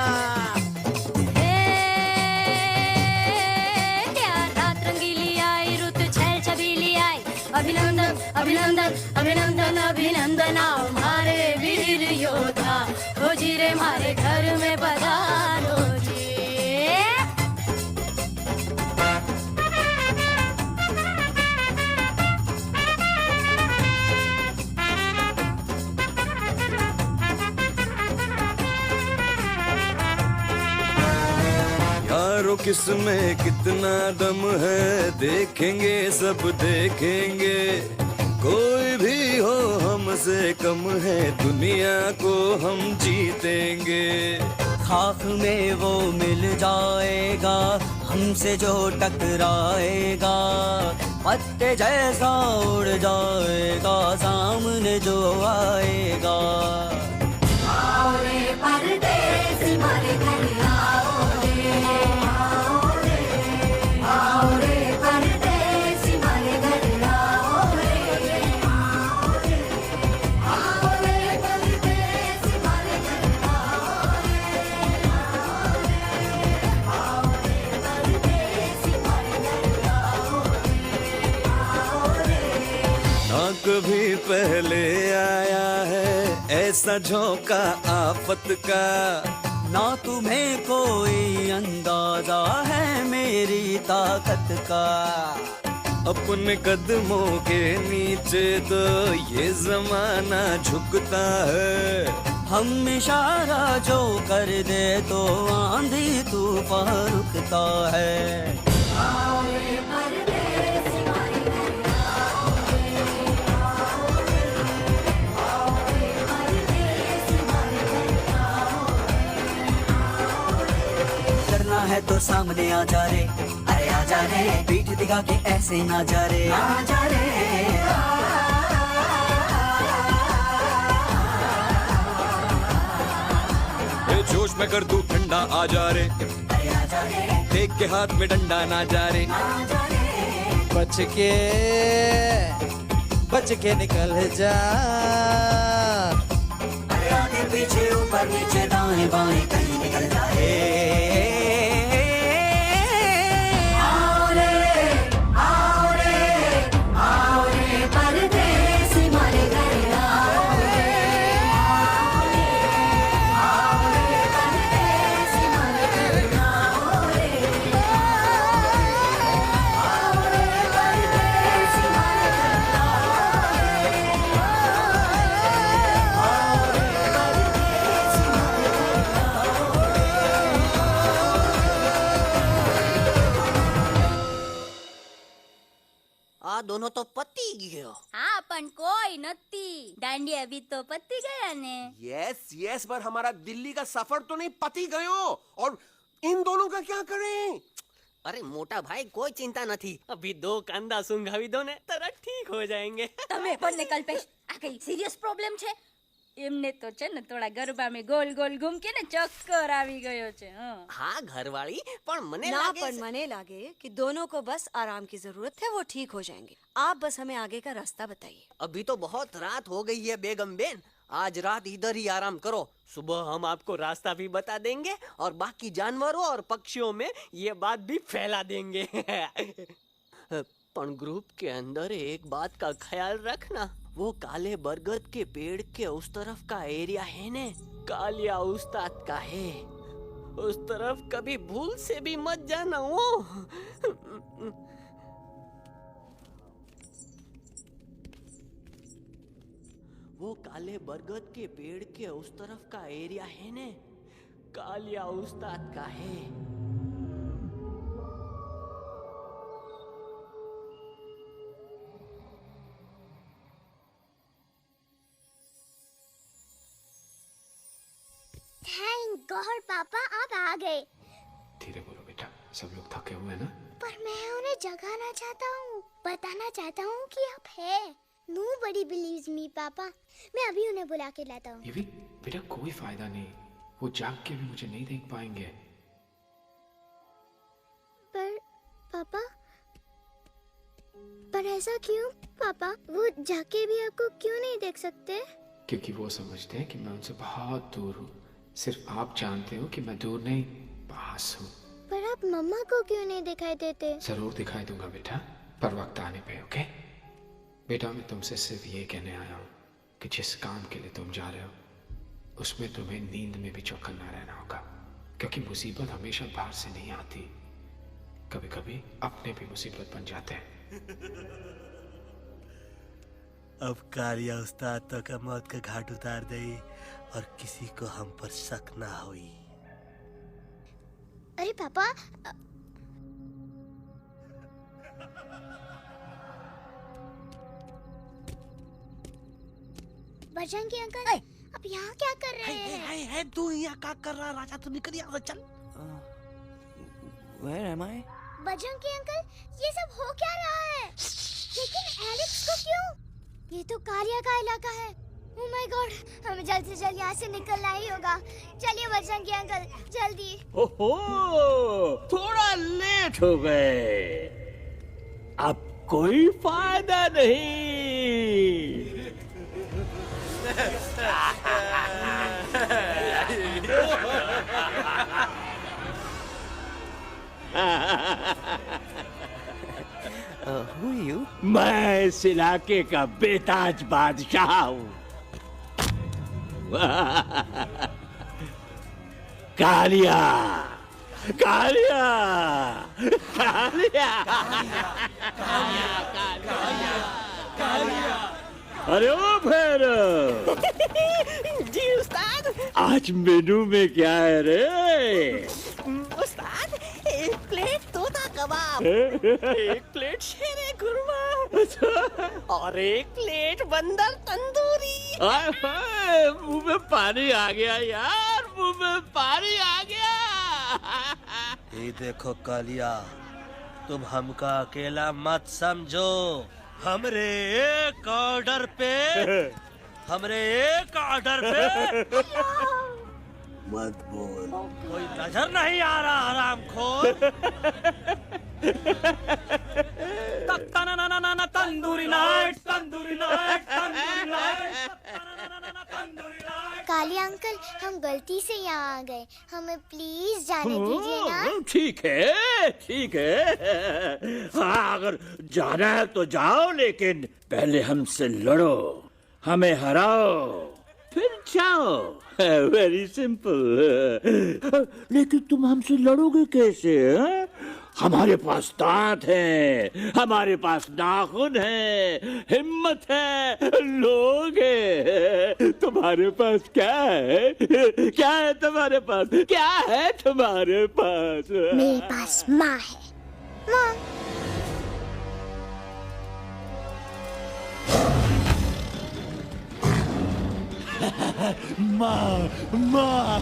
रात रंगीली आई, रुत छैल छबीली आई। अभिनंदन अभिनंदन अभिनंदन अभिनंदन आओ मारे वीर योद्धा। खोजी रे मारे घर में पधारो जी। यारो किसमें कितना दम है, देखेंगे सब देखेंगे। कोई भी हो हमसे कम है, दुनिया को हम जीतेंगे। खाक में वो मिल जाएगा, हमसे जो टकराएगा। पत्ते जैसा उड़ जाएगा, सामने जो आएगा। आओ रे परदेसी मारे घर आओ रे, आओ रे परदेसी मारे घर आओ रे, आओ रे परदेसी मारे घर आओ रे, आओ रे परदेसी मारे घर आओ रे। ना कभी पहले आया है ऐसा झोंका आफत का, ना तुम्हें कोई अंदाजा है मेरी ताकत का। अपने कदमों के नीचे तो ये जमाना झुकता है। हम इशारा जो कर दे तो आंधी तूफान रुकता है। डरना है तो सामने आ जा रे, अरे आ जा रे। पीठ दिखा के ऐसे ना जा रे, आ जा रे। जोश में कर तू ठंडा आ जा रे, देख के हाथ में डंडा ना जा रे। बच के निकल जा। आगे पीछे ऊपर नीचे दाएं बाएं कहीं निकल जाए। આ દોનો તો પતી ગયો. હા પણ કોઈ નથી. દાંડિયા બી તો પતી ગયા ને. यस यस, पर हमारा दिल्ली का सफर तो नहीं पति गयो. और इन दोनों का क्या करें? अरे मोटा भाई कोई चिंता नहीं. अभी 2 कांदा सुंघावी दो ने तरह ठीक हो जाएंगे. તમે પણ ને કલ્પેશ આ કઈ સિરિયસ પ્રોબ્લેમ છે? એમને તો છે ને થોડા ગરબામાં ગોલ ગોલ ઘૂમકે ને ચક્કર આવી ગયો છે. हाँ घरवाली, पर मने ना लागे पर मने लागे कि दोनों को बस आराम की जरूरत है, वो ठीक हो जाएंगे. आप बस हमें आगे का रास्ता बताइए. अभी तो बहुत रात हो गई है बेगम बेन. आज रात इधर ही आराम करो. सुबह हम आपको रास्ता भी बता देंगे और बाकी जानवरों और पक्षियों में ये बात भी फैला देंगे. पर ग्रुप के अंदर एक बात का ख्याल रखना, वो काले बरगद के पेड़ के उस तरफ का एरिया है ने, कालिया उस्ताद का है. उस तरफ कभी भूल से भी मत जाना. वो काले बरगद के पेड़ के उस तरफ का एरिया है ने, कालिया उस्ताद का है. थैंक गॉड पापा आप आ गए. धीरे बोलो बेटा, सब लोग थके हुए ना. पर मैं उन्हें जगाना चाहता हूँ, बताना चाहता हूँ कि आप है. Nobody believes me पापा. मैं अभी उन्हें बुला के लाता हूँ. ये भी बेटा कोई फायदा नहीं, वो जाग के भी मुझे नहीं देख पाएंगे. पर पापा, पर ऐसा क्यों पापा? वो जाके भी आपको क्यों नहीं देख सकते? क्योंकि वो समझते हैं कि मैं उनसे बहुत दूर हूँ. सिर्फ आप जानते हो कि मैं दूर नहीं, पास हूँ. पर आप मम्मा को क्यों नहीं दिखाई देते? जरूर दिखाई दूंगा बेटा, पर वक्त आने पे. ओके बेटा, मैं तुमसे सिर्फ ये कहने आया हूँ कि जिस काम के लिए तुम जा रहे हो उसमें तुम्हें नींद में भी चौकन्ना रहना होगा. क्योंकि मुसीबत हमेशा बाहर से नहीं आती, कभी कभी अपने भी मुसीबत बन जाते हैं. अब कालिया उस्ताद तो का मौत का घाट उतार दे और किसी को हम पर शक ना हुई. अरे पापा, बजरंगी अंकल अब यहाँ क्या कर रहे हैं? है तू यहाँ क्या कर रहा? राजा तू निकल यहाँ से, चल. Where am I? Bajrangi uncle, ये सब हो क्या रहा है? लेकिन एलेक्स को क्यों? ये तो कालिया का इलाका है. ओह माय गॉड, हमें जल्द से जल्द यहाँ से निकलना ही होगा. चलिए बजरंगी अंकल, जल्दी. ओहो, थोड़ा लेट हो गए. अब कोई फायदा नहीं. Who are you? मैं इस इलाके का बेताज बादशाह हूँ. कालिया, कालिया, कालिया, कालिया. अरे ओ भैरव. जी उस्ताद. आज मेनू में क्या है रे? उस्ताद, 1 प्लेट तोता कबाब, 1 प्लेट शेरे खुरमा और 1 प्लेट बंदर तंदूरी. मुंह में पानी आ गया यार, मुंह में पानी आ गया. ये देखो कालिया, तुम हमका अकेला मत समझो. हमरे एक ऑर्डर पे मत बोल. कोई नजर नहीं आ रहा हरामखोर. Tandoori night, tandoori night, tandoori night. Kalia uncle, हम गलती से यहाँ आ गए, हमें प्लीज जाने दीजिए ना. ठीक है, ठीक है. हाँ, अगर जाना है तो जाओ, लेकिन पहले हमसे लड़ो, हमें हराओ, फिर जाओ. Very simple. लेकिन तुम हमसे लड़ोगे कैसे? हमारे पास दांत है, हमारे पास नाखून है, हिम्मत है, लोग है. तुम्हारे पास क्या है? क्या है तुम्हारे पास? क्या है तुम्हारे पास? मेरे पास माँ है. माँ. माँ माँ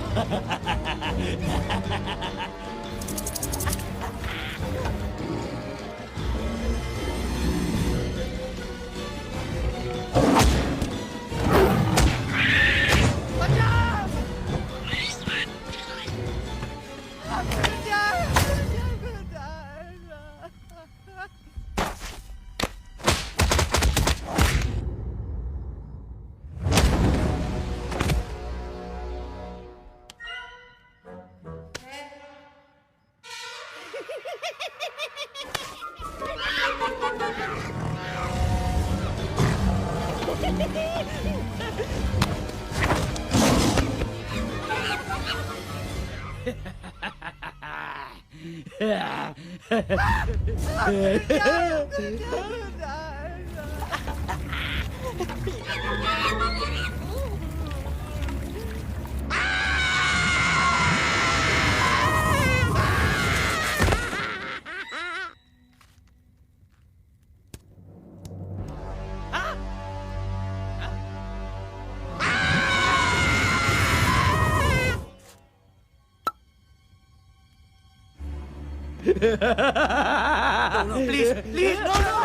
No, please, please, no, no.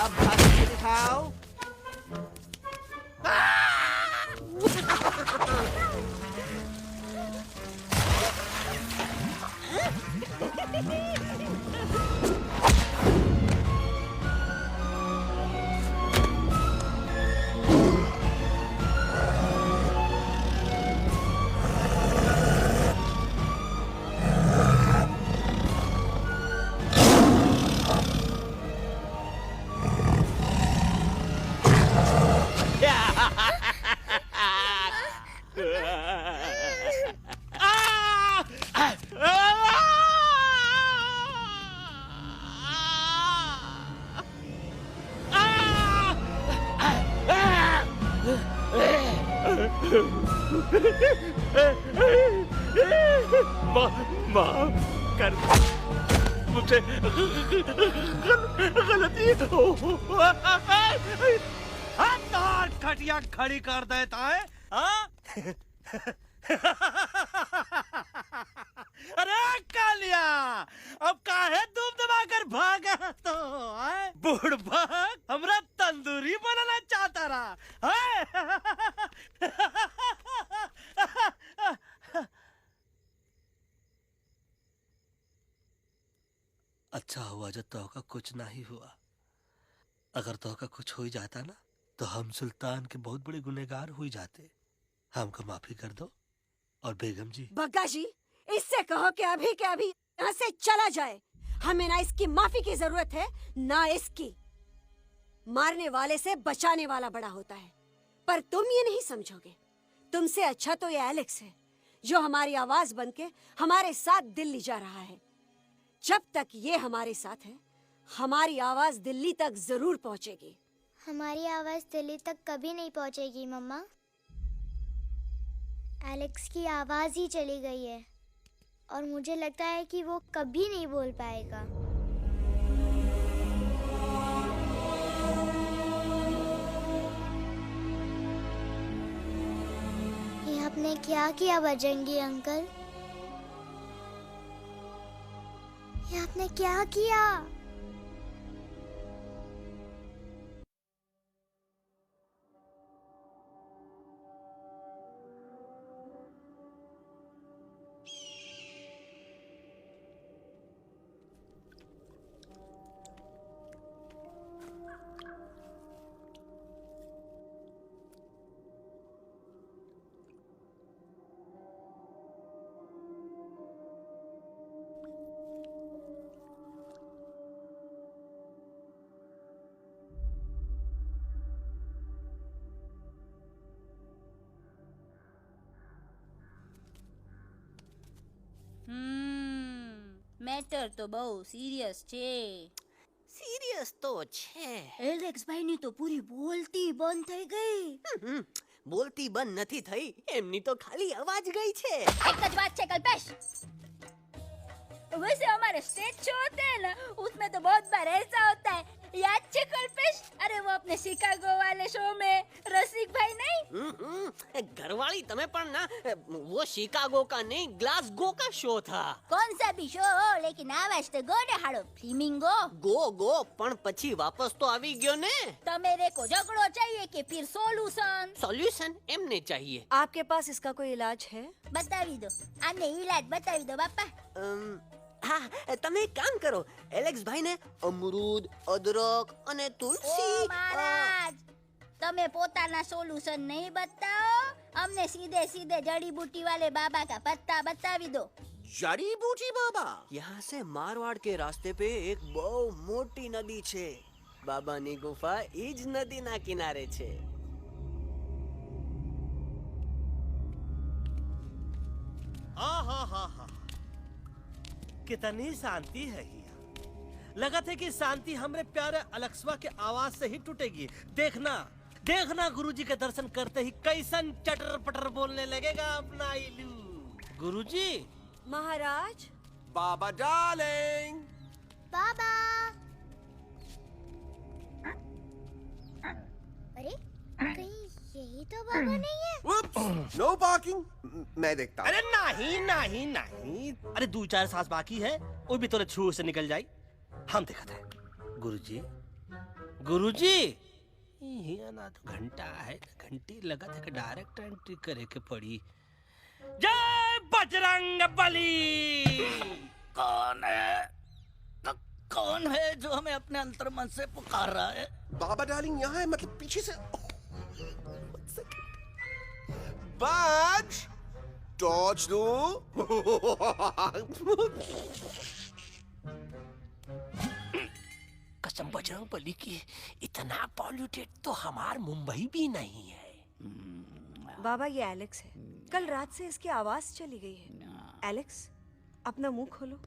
अब भाग के दिखाओ। माफ कर मुझे गलती हो खटिया खड़ी कर देता है हाँ? अरे कालिया अब काहे धूप दबाकर भागा तो बुढ़बा हमरा तंदूरी बनाना चाहता रहा अच्छा हुआ जब तोहका कुछ नहीं हुआ। अगर तोहका कुछ हो ही जाता ना तो हम सुल्तान के बहुत बड़े गुनहगार हो जाते। हमको माफी कर दो। और बेगम जी, बग्गा जी, इससे कहो कि अभी के अभी यहाँ से चला जाए। हमें ना इसकी माफी की जरूरत है ना इसकी। मारने वाले से बचाने वाला बड़ा होता है, पर तुम ये नहीं समझोगे। तुमसे अच्छा तो ये एलेक्स है जो हमारी आवाज बनके हमारे साथ दिल्ली जा रहा है। जब तक ये हमारे साथ है हमारी आवाज दिल्ली तक जरूर पहुंचेगी। हमारी आवाज दिल्ली तक कभी नहीं पहुंचेगी मम्मा। एलेक्स की आवाज ही चली गई है और मुझे लगता है कि वो कभी नहीं बोल पाएगा। ये आपने क्या किया बजरंगी अंकल? ये आपने क्या किया? મેટર તો બહુ સિરિયસ છે. સિરિયસ તો છે. એલેક્સ ભાઈની તો પૂરી બોલતી બંધ થઈ ગઈ. બોલતી બંધ નથી થઈ, એમની તો ખાલી અવાજ ગઈ છે. एक જ बात છે कल्पेश. वैसे हमारे स्टेज शो होते हैं ना, उसमें तो बहुत बार ऐसा होता है याद छे कल्पेश? अरे वो अपने शिकागो वाले शो में रसिक भाई नहीं? घरवाली तमे पण ना, वो शिकागो का नहीं ग्लासगो का शो था। कौन सा भी शो हो, लेकिन आवाज तो गो ने हाड़ो फ्लेमिंगो। गो पण પછી વાપસ તો આવી ગયો ને। तो मेरे को झगड़ो चाहिए कि फिर सोल्यूशन? सॉल्यूशन एमने चाहिए। आपके पास इसका कोई इलाज है? बतावी दो, आने इलाज बतावी दो बापा। હા તમે એક કામ કરો, એલેક્સ ભાઈ ને અમરૂદ, અદરક અને તુલસી। ओ महाराज, तमे पोताना सोल्यूशन नहीं बताओ, हमने सीधे सीधे जड़ी बूटी वाले बाबा का पत्ता बतावी दो। जड़ी बूटी बाबा? यहाँ से मारवाड़ के रास्ते पे एक बहु मोटी नदी छे। बाबानी गुफा ईज नदी ना किनारे छे। हाँ, कितनी शांति है यहाँ। लगा था कि शांति हमरे प्यारे अलेक्सवा के आवाज से ही टूटेगी। देखना गुरुजी के दर्शन करते ही कैसन चटर पटर बोलने लगेगा अपना इलू। गुरुजी। महाराज। बाबा डार्लिंग। बाबा। अरे कहीं यही तो बाबा नहीं है? नो पार्किंग, मैं देखता हूँ। अरे नहीं। अरे 2-4 सांस बाकी है, वो भी तोरे छू से निकल जाई। हम देखा था। गुरुजी ये ना तो घंटा है, घंटी लगा था कि डायरेक्ट एंट्री करे के पड़ी। जय बजरंग बली। कौन है जो हमें अपने अंतर्मन से पुकार रहा है? बाबा डार्लिंग यहाँ है, मतलब पीछे से। बाज टॉर्च दो। कसम बजरंग बली की, इतना पॉल्यूटेड तो हमार मुंबई भी नहीं है। बाबा ये एलेक्स है, कल रात से इसकी आवाज चली गई है। एलेक्स अपना मुंह खोलो।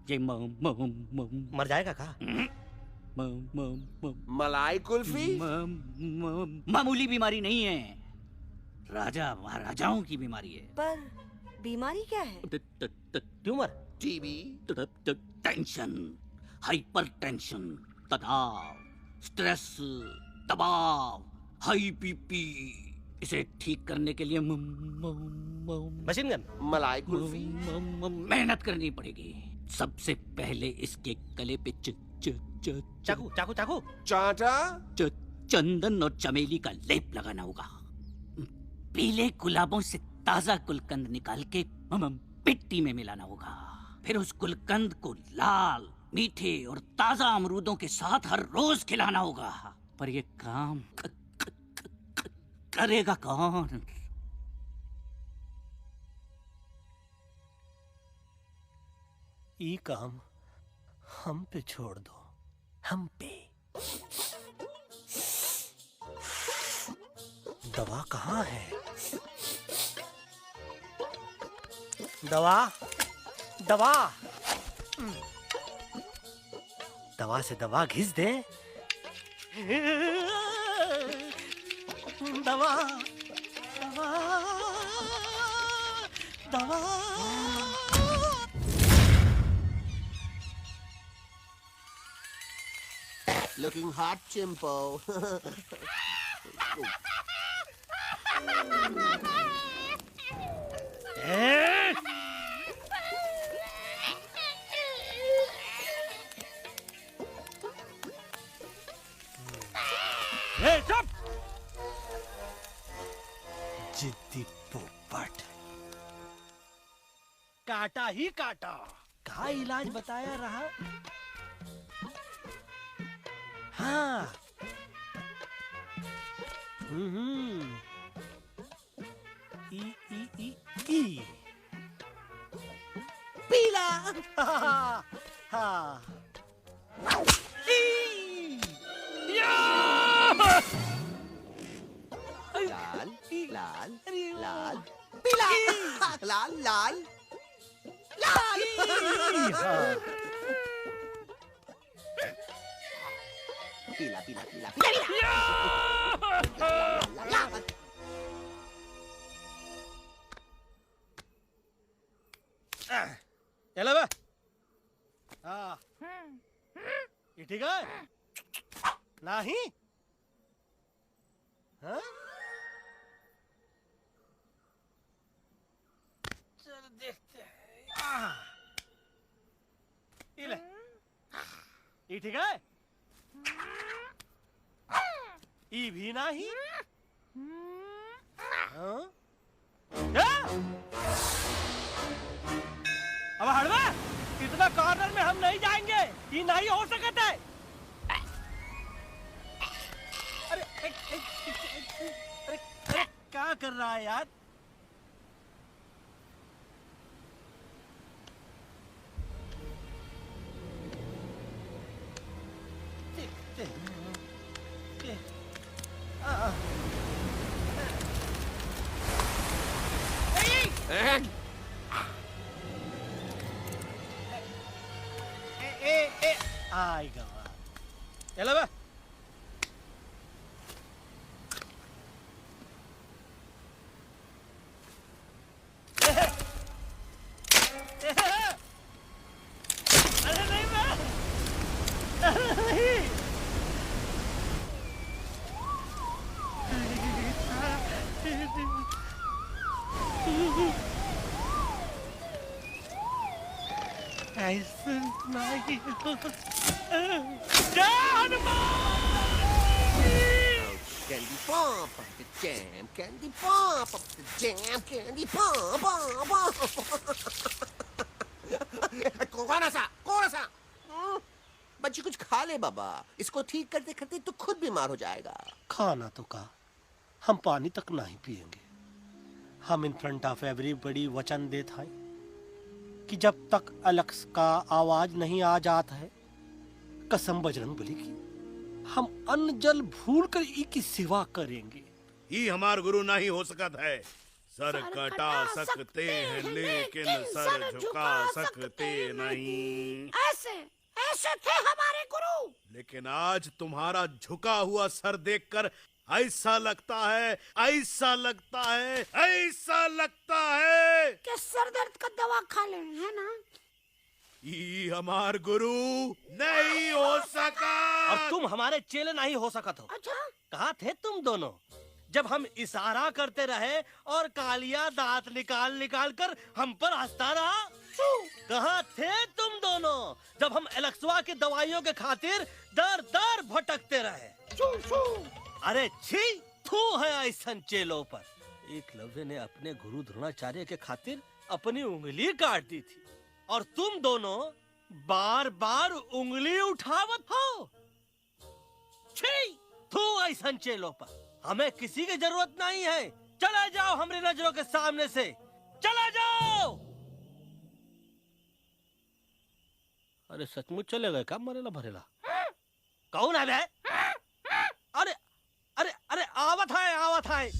ये मर जाएगा का? मलाई कुल्फी? मामूली बीमारी नहीं है, राजा महाराजाओं की बीमारी है। पर बीमारी क्या है? Tumour, TB, tension, hyper tension, तनाव, स्ट्रेस, दबाव, हाई बीपी। इसे ठीक करने के लिए मशीन गन, मलाई कुल्फी, मेहनत करनी पड़ेगी। सबसे पहले इसके गले पे चाकू चाटा, चंदन और चमेली का लेप लगाना होगा। पीले गुलाबों से ताजा गुलकंद निकाल के मिट्टी में मिलाना होगा। फिर उस गुलकंद को लाल, मीठे और ताजा अमरूदों के साथ हर रोज खिलाना होगा। पर ये काम करेगा कौन? ये काम हम पे छोड़ दो, हम पे। दवा कहाँ है? दवा से दवा घिस दे। दवा। Looking hot, Chimpo. चुप! जिद्दी पोपट, काटा ही काटा। का इलाज बताया रहा? हाँ। ई पीला। हाँ। लाल, लाल, पीला, लाल, लाल, लाल। पीला, पीला, पीला, पीला। चलो बे। हाँ ये ठीक है नहीं? हाँ चलो देखते हैं। ये ले, ये ठीक है? ये भी नहीं? हाँ? अब हड़वा इतना कॉर्नर में हम नहीं जाएंगे, ये नहीं हो सकता है। अरे क्या कर रहा है यार? आएगा चलो बे। अरे नहीं बे, नहीं। ऐसे नहीं Candy pop up the jam, candy pop up the jam, candy pop up. कौन सा? बच्ची कुछ खा ले बाबा, इसको ठीक करते करते तो खुद बीमार हो जाएगा। खाना तो का, हम पानी तक नहीं पिएंगे। हम इन फ्रंट ऑफ एवरीबॉडी वचन देते हैं कि जब तक एलेक्स का आवाज नहीं आ जाता है, कसम बजरंगबली की, हम अन्न जल भूल कर ई की सेवा करेंगे। ये हमार गुरु नहीं हो सकता है। सर कटा सकते हैं लेकिन सर झुका सकते नहीं। ऐसे थे हमारे गुरु। लेकिन आज तुम्हारा झुका हुआ सर देखकर ऐसा लगता है कि सर दर्द का दवा खा ले, है ना? ये हमार गुरु नहीं हो सका। और तुम हमारे चेले नहीं हो सका तो। अच्छा? कहाँ थे तुम दोनों जब हम इशारा करते रहे और कालिया दांत निकाल निकाल कर हम पर हंसता रहा? कहाँ थे तुम दोनों जब हम एलेक्सवा की दवाइयों के खातिर दर दर भटकते रहे? अरे छी, थू है ऐसा चेलों पर। एकलव्य ने अपने गुरु द्रोणाचार्य के खातिर अपनी उंगली काट दी थी और तुम दोनों बार बार उंगली उठावत हो। छी, थू ऐसा चेलों पर। हमें किसी की जरूरत नहीं है। चले जाओ हमारी नजरों के सामने से, चले जाओ। अरे सचमुच चले गए क्या? मरेला भरेला कौन है बे? अरे अरे अरे आवत है।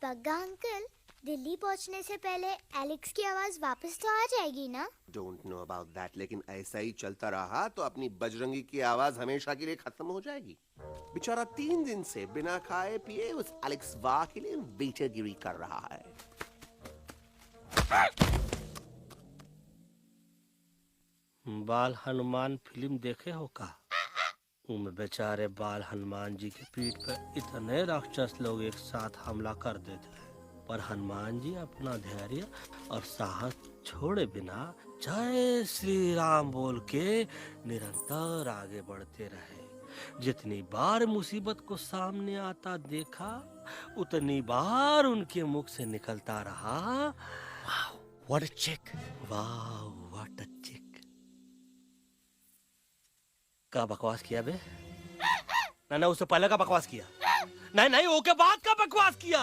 पग्गा अंकल, दिल्ली पहुंचने से पहले एलेक्स की आवाज वापस तो आ जाएगी ना? डोंट नो अबाउट दैट, लेकिन ऐसा ही चलता रहा तो अपनी बजरंगी की आवाज हमेशा के लिए खत्म हो जाएगी। बेचारा 3 दिन से बिना खाए पिए उस एलेक्स वाह के लिए वेटरगिरी कर रहा है। बाल हनुमान फिल्म देखे हो का? उनमें बेचारे बाल हनुमान जी की पीठ पर इतने राक्षस लोग एक साथ हमला कर देते हैं, पर हनुमान जी अपना धैर्य और साहस छोड़े बिना जय श्री राम बोल के निरंतर आगे बढ़ते रहे। जितनी बार मुसीबत को सामने आता देखा, उतनी बार उनके मुख से निकलता रहा, व्हाट अ चिक, वाह व्हाट अ चिक। का बकवास किया बे? ना उससे पहले का बकवास किया? नहीं ओके बाद का बकवास किया।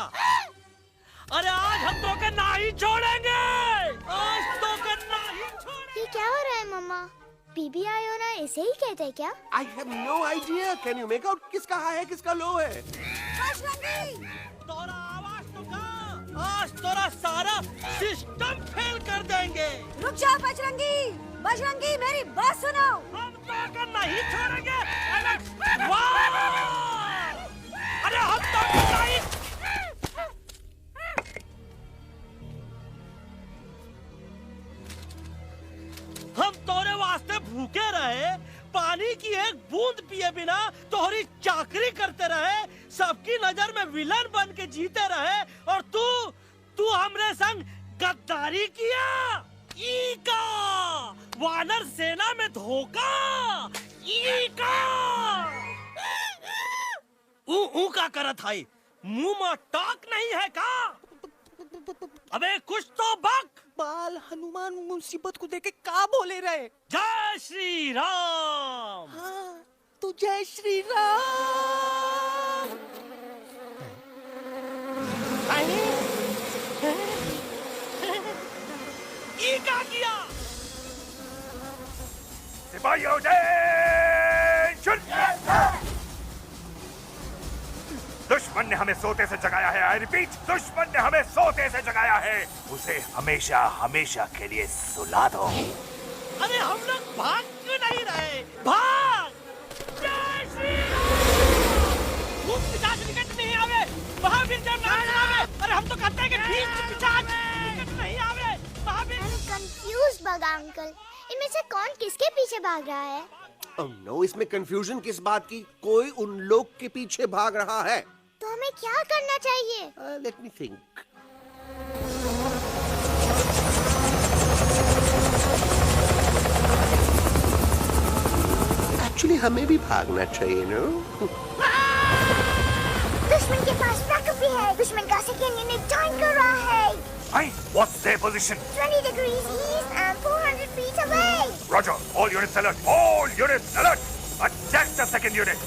अरे आज हम तो के नहीं छोड़ेंगे, आज तो के नहीं छोड़ेंगे। ये क्या हो रहा है मम्मा? बीबी आयो ना ऐसे ही कहते हैं क्या? I have no idea. Can you make out किसका हाई है किसका लो है? तोरा आवाज तो का, आज तोरा सारा सिस्टम फेल कर देंगे। रुक जाओ बजरंगी, मेरी बात सुनो। हम तो के नहीं छोड़ेंगे। एक बूंद पिए बिना तोहरी चाकरी करते रहे, सबकी नजर में विलन बन के जीते रहे, और तू हमरे संग गद्दारी किया। ई का वानर सेना में धोखा, ई का ऊ का करत है, मुंह में टाक नहीं है का? अबे कुछ तो बक। बाल हनुमान मुसीबत को देखे का बोले रहे? जय श्री राम। हाँ, तो जय श्री राम। ये क्या किया? सिपाहियों दुश्मन ने हमें सोते से जगाया है। आई रिपीट, दुश्मन ने हमें सोते से जगाया है। उसे हमेशा हमेशा के लिए सुला दो। अरे हम लोग भाग क्यों नहीं रहे? भाग! जय श्री राम! पिशाच निकट नहीं आवे, महावीर जब नाम आवे। अरे हम तो कहते हैं कि पिशाच निकट नहीं आवे, महावीर। कंफ्यूज बगा अंकल, इनमें से कौन किसके पीछे भाग रहा है? Oh no, इसमें कंफ्यूजन किस बात की? कोई उन लोग के पीछे भाग रहा है। तो हमें क्या करना चाहिए? Let me think. Actually, हमें भी भागना चाहिए, no? दुश्मन के पास बैकअप भी है। दुश्मन का सेकेंड यूनिट जॉइन कर रहा है। Hey, what's their position? 20 degrees east and 400 feet away. Roger, all units alert. All units alert. Attack the second unit.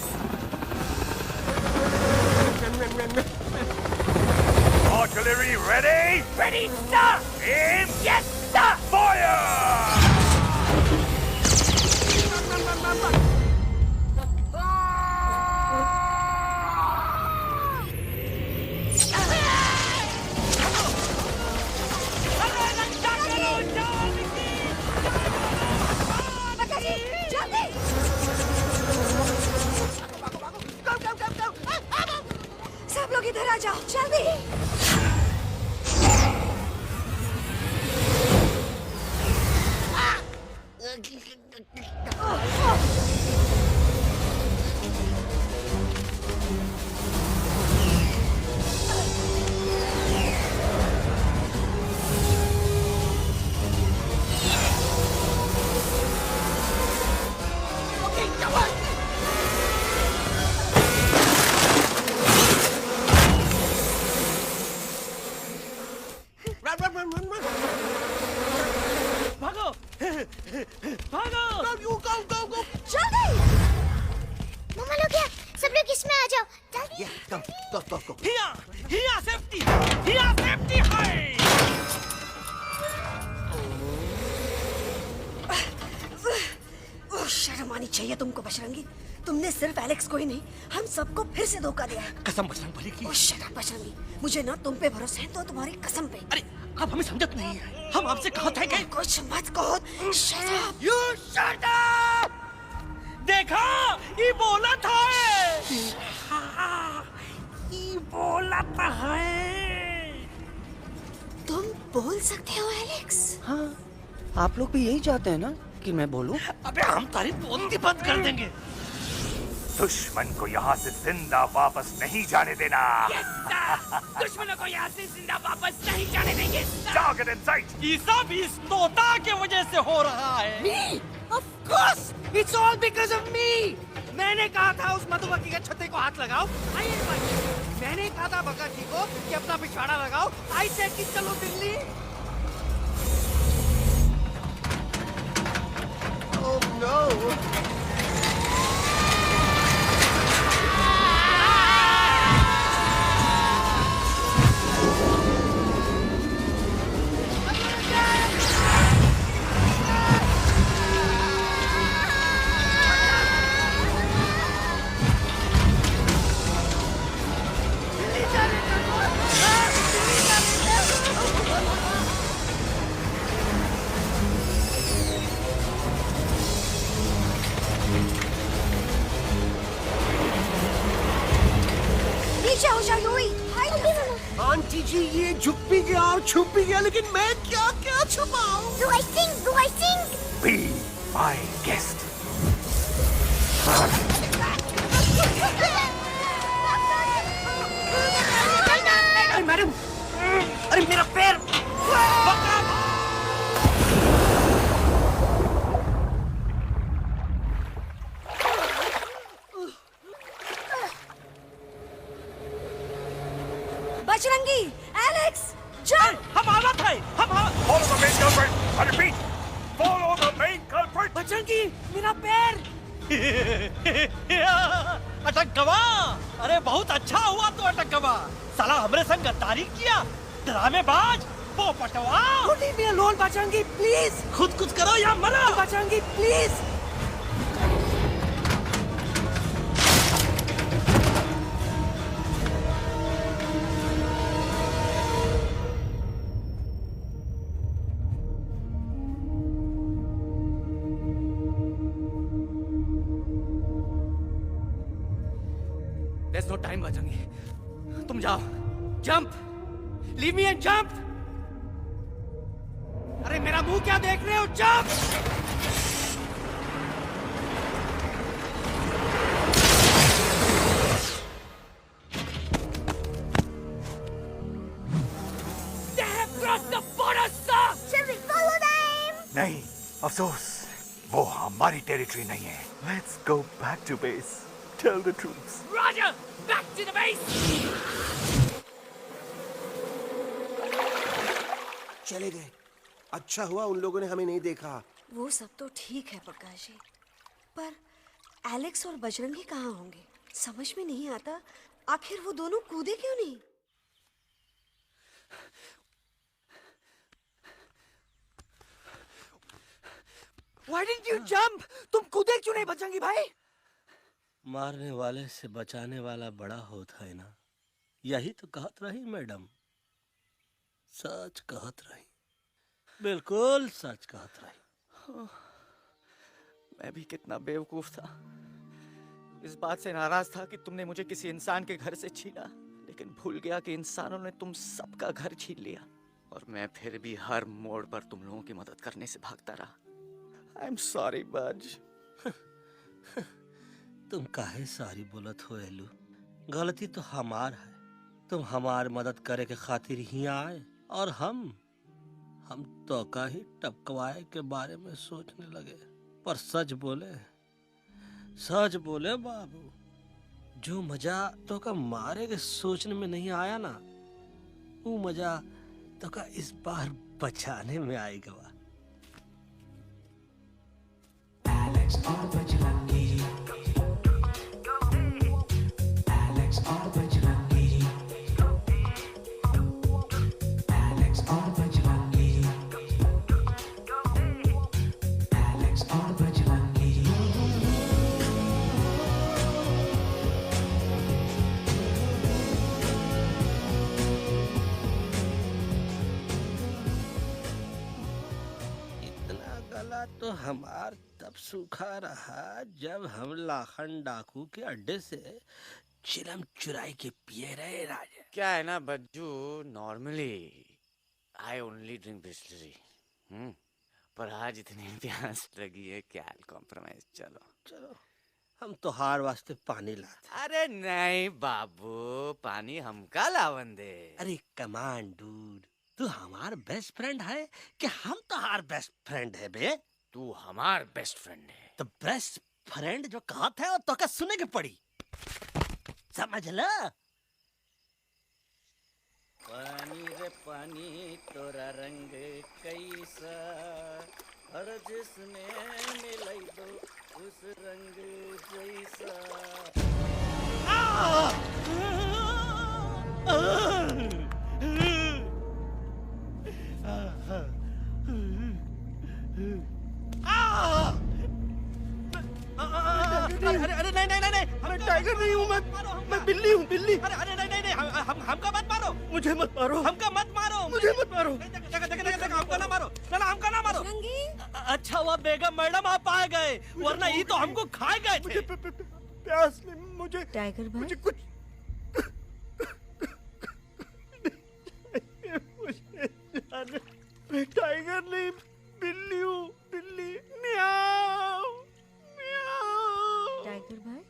Artillery ready? Ready, sir. Aim. Yes, sir. Fire! सब लोग इधर आ जाओ, जल्दी। भागो, भागो, go, जल्दी! मम्मा लोग क्या? सब लोग इसमें आ जाओ, जल्दी! Go. हिया सेफ्टी है। शर्म आनी चाहिए तुमको बजरंगी। तुमने सिर्फ एलेक्स को ही नहीं, हम सबको फिर से धोखा दिया है। कसम बजरंग बली की। शट अप बजरंगी, मुझे ना तुम पे भरोसा है तो तुम्हारी कसम पे। अरे आप हमें समझत नहीं है। हम आपसे कहा था कि कुछ मत कहो। Shut up. You shut up! देखा, ये बोला था। ये बोला था है। तुम बोल सकते हो एलेक्स? हाँ, आप लोग भी यही चाहते हैं ना कि मैं बोलूं? अबे हम तारी बोलती बंद कर देंगे। दुश्मन को यहाँ से जिंदा वापस नहीं जाने देना। दुश्मनों को यहाँ से जिंदा वापस नहीं जाने देंगे। जाओ, get inside. ये सब इस तोता की वजह से हो रहा है। Me? Of course! It's all because of me! मैंने कहा था उस मधुमक्खी के छत्ते को हाथ लगाओ। मैंने कहा था बका जी को कि अपना पिछवाड़ा लगाओ। आई सेड कि चलो दिल्ली। Oh no! आंटी जी, ये झुक भी गया और छुप भी गया, लेकिन मैं क्या छुपाऊं? Do I sing? Be my guest. अरे मेरा पैर! Bajrangi, Alex, jump! हम हालत है, हम Follow the main culprit. I repeat, follow the main culprit. Bajrangi, मेरा पैर! अटक गवा! अरे बहुत अच्छा हुआ तो अटक गवा। साला हमरे संग गद्दारी किया, ड्रामेबाज, पोपटवा। Leave me alone, Bajrangi, please. खुद कुछ करो या मरो। Bajrangi, please. There's no time, Bajrangi. तुम जाओ, jump, leave me and jump। अरे मेरा मुंह क्या देख रहे हो, jump! They have crossed the border, sir. Shall we follow them? नहीं, अफसोस, वो हमारी टेरिटरी नहीं है। Let's go back to base. Tell the troops. Roger, back to the base. चले गए। अच्छा हुआ उन लोगों ने हमें नहीं देखा। वो सब तो ठीक है प्रकाश जी, पर एलेक्स और बजरंगी कहाँ होंगे? समझ में नहीं आता, आखिर वो दोनों कूदे क्यों नहीं? Why didn't you jump? तुम कूदे क्यों नहीं, बजरंगी भाई? मारने वाले से बचाने वाला बड़ा होता है ना, यही तो कहत रही मैडम। सच कहत रही, बिल्कुल सच कहत रही। मैं भी कितना बेवकूफ था। इस बात से नाराज था कि तुमने मुझे किसी इंसान के घर से छीना, लेकिन भूल गया कि इंसानों ने तुम सबका घर छीन लिया और मैं फिर भी हर मोड़ पर तुम लोगों की मदद करने से भागता रहा। आई एम सॉरी बज। तुम काहे सारी बोलत हो एलू? गलती तो हमार है। तुम हमार मदद करे के खातिर ही आए और हम तो का ही टपकवाए के बारे में सोचने लगे। पर सच बोले बाबू, जो मजा तो का मारे के सोचने में नहीं आया ना, वो मजा तो का इस बार बचाने में आएगा। एलेक्स और बजरंगी, एलेक्स और बजरंगी, एलेक्स और बजरंगी, एलेक्स और बजरंगी। इतना गला तो हमार तब सूखा रहा जब हम लाखन डाकू के अड्डे से चिलम चुराई के पिए रहे राजा। क्या है ना Bajju, normally I only drink Bisleri, पर आज इतनी प्यास लगी है क्या कॉम्प्रोमाइज। चलो हम तो हार वास्ते पानी लाते। अरे नहीं बाबू, पानी हमका लावन दे। अरे कमान डूड, तू हमार बेस्ट फ्रेंड है कि हम तो हार बेस्ट फ्रेंड है बे? तू हमार बेस्ट फ्रेंड है। तो बेस्ट फ्रेंड जो कहत है वो तो का सुने के पड़ी, समझ ल? पानी रे पानी तोरा रंग कैसा, हर जिसने मिलाई दो उस रंग जैसा। अरे नहीं, मैं टाइगर नहीं हूँ, मैं बिल्ली हूँ, बिल्ली। अरे नहीं, हमका मत मारो, मुझे मत मारो, हमका मत मारो, मुझे मत मारो, हमका ना मारो, ना हमका ना मारो। अच्छा हुआ बेगम मैडम आप आ गए, वरना ये तो हमको खा गए थे। मुझे प्यास नहीं, मुझे टाइगर भाई, मुझे कुछ मैं टाइगर नहीं, बिल्ली हूँ, बिल्ली। म्याऊ म्याऊ। टाइगर भाई,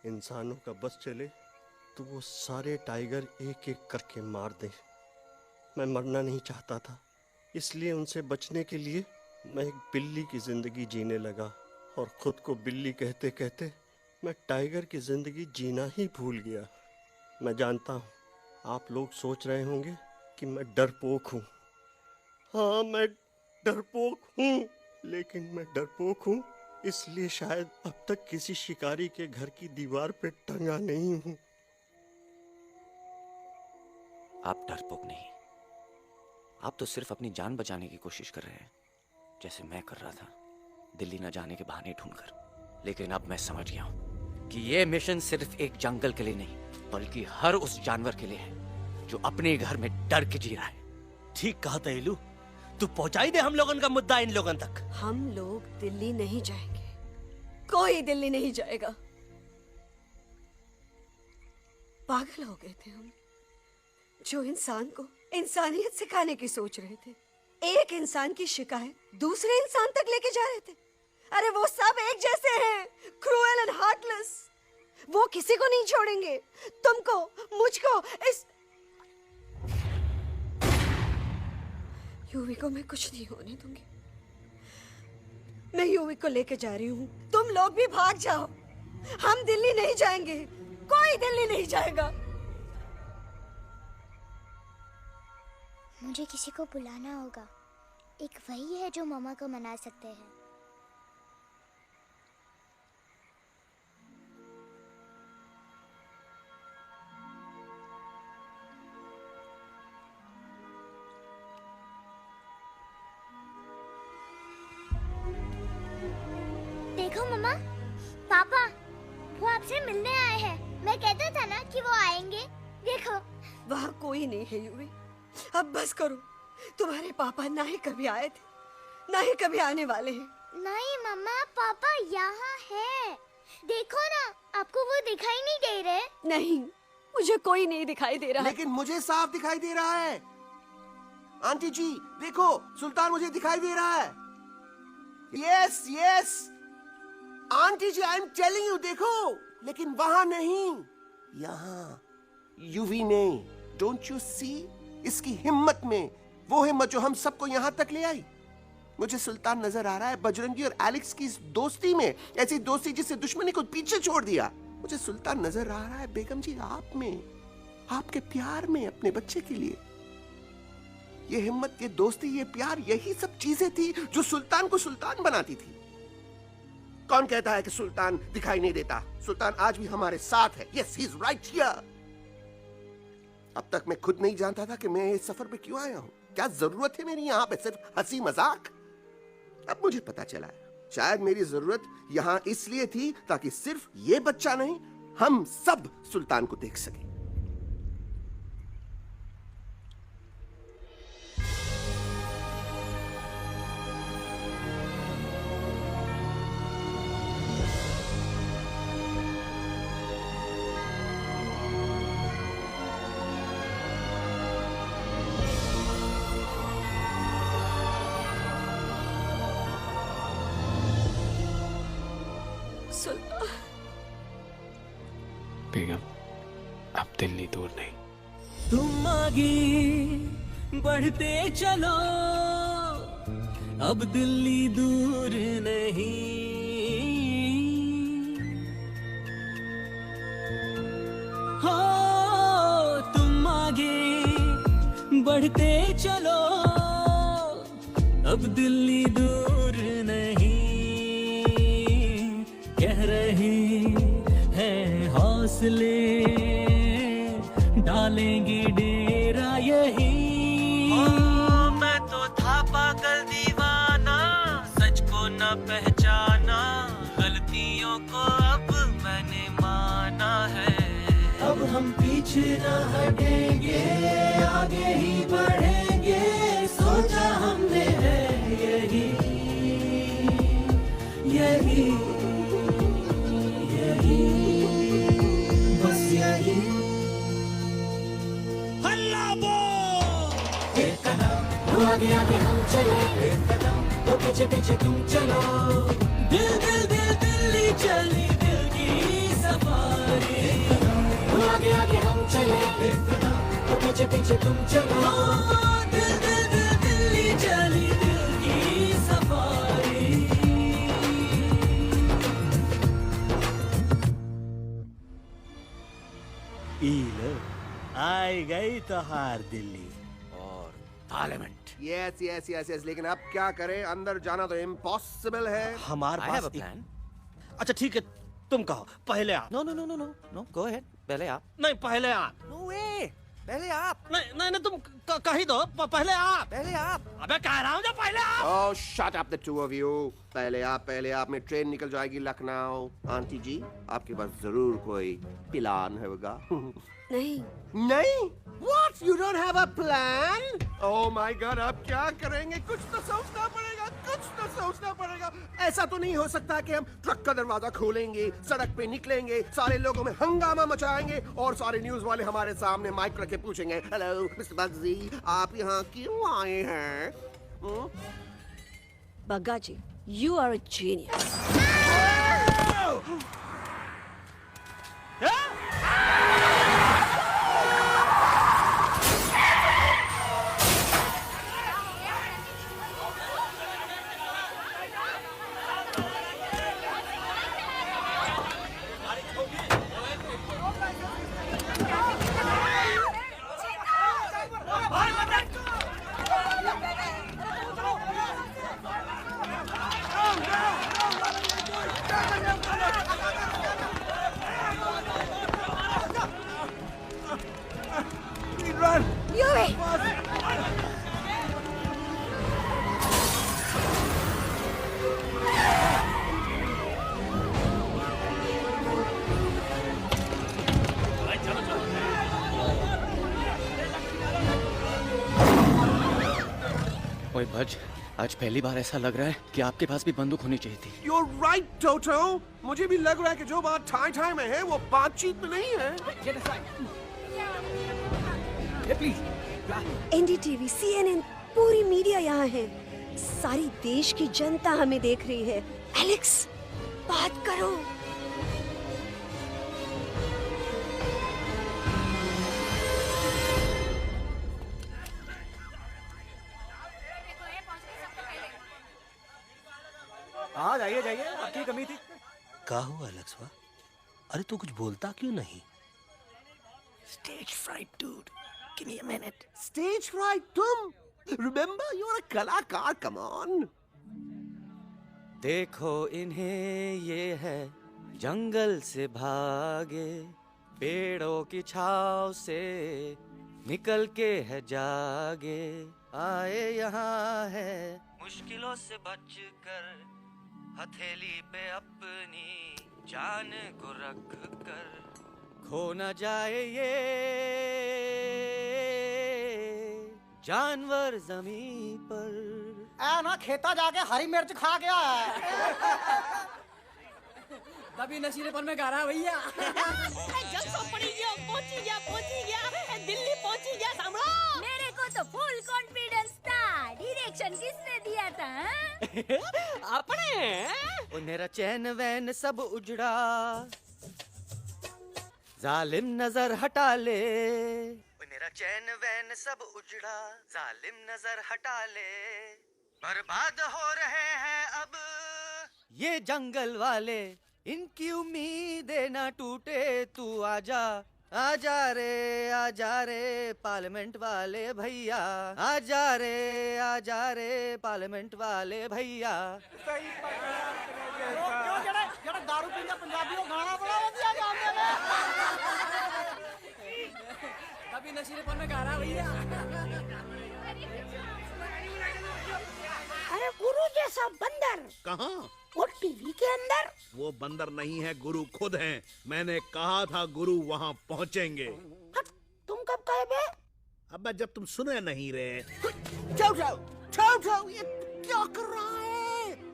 इंसानों का बस चले तो वो सारे टाइगर एक एक करके मार दें। मैं मरना नहीं चाहता था, इसलिए उनसे बचने के लिए मैं एक बिल्ली की जिंदगी जीने लगा और खुद को बिल्ली कहते कहते मैं टाइगर की जिंदगी जीना ही भूल गया। मैं जानता हूँ आप लोग सोच रहे होंगे कि मैं डरपोक हूँ। हाँ, मैं डरपोक हूँ, लेकिन मैं डरपोक हूँ इसलिए शायद अब तक किसी शिकारी के घर की दीवार पे टंगा नहीं हूँ। आप डरपोक नहीं, आप तो सिर्फ अपनी जान बचाने की कोशिश कर रहे हैं, जैसे मैं कर रहा था दिल्ली न जाने के बहाने ढूंढकर। लेकिन अब मैं समझ गया हूं कि यह मिशन सिर्फ एक जंगल के लिए नहीं, बल्कि हर उस जानवर के लिए है जो अपने घर में डर के जी रहा है। ठीक कहा तैलू, तू पहुंचाई दे हम लोगन का मुद्दा इन लोगन तक। हम लोग दिल्ली नहीं जाएंगे, कोई दिल्ली नहीं जाएगा। पागल हो गए थे हम, जो इंसान को इंसानियत सिखाने की सोच रहे थे, एक इंसान की शिकायत दूसरे इंसान तक लेके जा रहे थे। अरे वो सब एक जैसे हैं, क्रूएल एंड हार्टलेस। वो किसी को नहीं छोड़ेंगे, तुमको, मुझको, इस यूवी को मैं कुछ नहीं होने दूंगी। मैं यूवी को लेके जा रही हूँ, तुम लोग भी भाग जाओ। हम दिल्ली नहीं जाएंगे, कोई दिल्ली नहीं जाएगा। मुझे किसी को बुलाना होगा, एक वही है जो मामा को मना सकते हैं। देखो मम्मा, पापा, वो आपसे मिलने आए हैं। मैं कहता था ना कि वो आएंगे। देखो, वहाँ कोई नहीं है यूवी, अब बस करो। तुम्हारे पापा ना ही कभी आए थे, ना ही कभी आने वाले हैं। नहीं मम्मा, पापा यहाँ है। देखो ना, आपको वो दिखाई नहीं दे रहे? नहीं, मुझे कोई नहीं दिखाई दे रहा। लेकिन मुझे साफ दिखाई दे रहा है। आंटी जी देखो, सुल्तान मुझे दिखाई दे रहा है। Yes yes aunty ji, I am telling you, देखो। लेकिन वहां नहीं, यहाँ यूवी ने। Don't you see? इसकी हिम्मत में, वो हिम्मत जो हम सबको यहाँ तक ले आई। मुझे सुल्तान नजर आ रहा है बजरंगी और एलेक्स की इस दोस्ती में, ऐसी दोस्ती जिससे दुश्मनी को पीछे छोड़ दिया। मुझे सुल्तान नजर आ रहा है बेगम जी आप में, आपके प्यार में अपने बच्चे के लिए। ये हिम्मत, ये दोस्ती, ये प्यार, यही सब चीजें थी जो सुल्तान को सुल्तान बनाती थी। कौन कहता है कि सुल्तान दिखाई नहीं देता? सुल्तान आज भी हमारे साथ है। Yes, he is right here. अब तक मैं खुद नहीं जानता था कि मैं इस सफर पे क्यों आया हूँ। क्या जरूरत है मेरी यहाँ पे सिर्फ हंसी मजाक? अब मुझे पता चला है, शायद मेरी जरूरत यहाँ इसलिए थी ताकि सिर्फ ये बच्चा नहीं, हम सब सुल्तान को देख सके। बेगम, अब दिल्ली दूर नहीं। तुम आगे बढ़ते चलो, अब दिल्ली दूर नहीं। हो तुम आगे बढ़ते चलो, अब दिल्ली दूर नहीं। कह रहे हैं हौसले, डालेंगे डेरा यही। मैं तो था पागल दीवाना, सच को न पहचाना, गलतियों को अब मैंने माना है। अब हम पीछे न हटेंगे, आगे ही बढ़ेंगे, सोचा हमने है यही यही यही, बस यही। हल्ला बोल! एक कदम तो आगे आगे हम चले, एक कदम तो पीछे पीछे तुम चलो। दिल दिल दिल दिल्ली चली, दिल की सफारी। एक कदम तो आगे आगे पीछे पीछे तुम चलो, दिल दिल दिल दिल्ली चली दिल की सफारी। आई गई तो हार दिल्ली और parliament. Yes yes yes yes, लेकिन अब क्या करें, अंदर जाना तो इम्पॉसिबल है। हमारे I have pass a plan. अच्छा ठीक है, तुम कहो पहले आप। No no no no no no, go ahead, पहले आप। नहीं पहले आप। नो वे, पहले आप। नहीं नहीं नहीं, तुम कह ही दो, पहले आप। पहले आप। अबे कह रहा हूँ जो पहले आप। Oh shut up the two of you. पहले आप में ट्रेन निकल जाएगी लखनऊ। आंटी जी, आपके पास जरूर कोई प्लान होगा। नहीं नहीं? What? You don't have a plan? Oh my God, अब क्या करेंगे? कुछ तो सोचना पड़ेगा, कुछ तो सोचना पड़ेगा। ऐसा तो नहीं हो सकता कि हम ट्रक का दरवाजा खोलेंगे, सड़क पे निकलेंगे, सारे लोगों में हंगामा मचाएंगे और सारे न्यूज वाले हमारे सामने माइक रख के पूछेंगे, हेलो मिस्टर बग्जी, आप यहाँ क्यों आए हैं? बग्गा जी, you are a genius. ओए भज, आज पहली बार ऐसा लग रहा है कि आपके पास भी बंदूक होनी चाहिए थी। You're right, Toto. मुझे भी लग रहा है कि जो बात ठाई ठाई में है वो बातचीत में नहीं है। एनडीटीवी, CNN, पूरी मीडिया यहाँ है। सारी देश की जनता हमें देख रही है। एलेक्स, बात करो। हाँ जाइए जाइए, आपकी कमी थी। क्या हुआ अलेक्सवा? अरे तू कुछ बोलता क्यों नहीं? Stage fright, dude. Give me a minute. Stage fright, तुम? Remember, you're a कलाकार. Come on. देखो इन्हें, ये है जंगल से भागे, पेड़ों की छाव से निकल के है जागे, आए यहाँ है मुश्किलों से बचकर, हथेली पे अपनी जान को रख कर, खो न जाए ये जानवर जमीन पर। ना खेता जाके हरी मिर्च खा गया है। तभी नशीलेपन में गा रहा भैया। पहुंची गया, दिल्ली पहुंची गया, सामड़ा। मेरे को तो फुल कॉन्फिडेंस था। डायरेक्शन किसने दिया था? अपने। मेरा चैन वैन सब उजड़ा, जालिम नजर हटा ले। मेरा चैन वैन सब उजड़ा, जालिम नजर हटा ले, बर्बाद हो रहे हैं अब ये जंगल वाले, इनकी उम्मीदें ना टूटे, तू आजा आजा रे पार्लियामेंट वाले भैया, आजा रे पार्लियामेंट वाले भैया। जरा दारू पीना पंजाबी को गाना बड़ा दिया गाने में। तभी नशीलेपन में गा रहा भैया। अरे गुरु जैसा बंदर कहाँ? वो टीवी के अंदर। वो बंदर नहीं है, गुरु खुद हैं। मैंने कहा था गुरु वहाँ पहुँचेंगे। तुम कब कहे बे? अब जब तुम सुने नहीं रहे। ये क्या कर रहा है?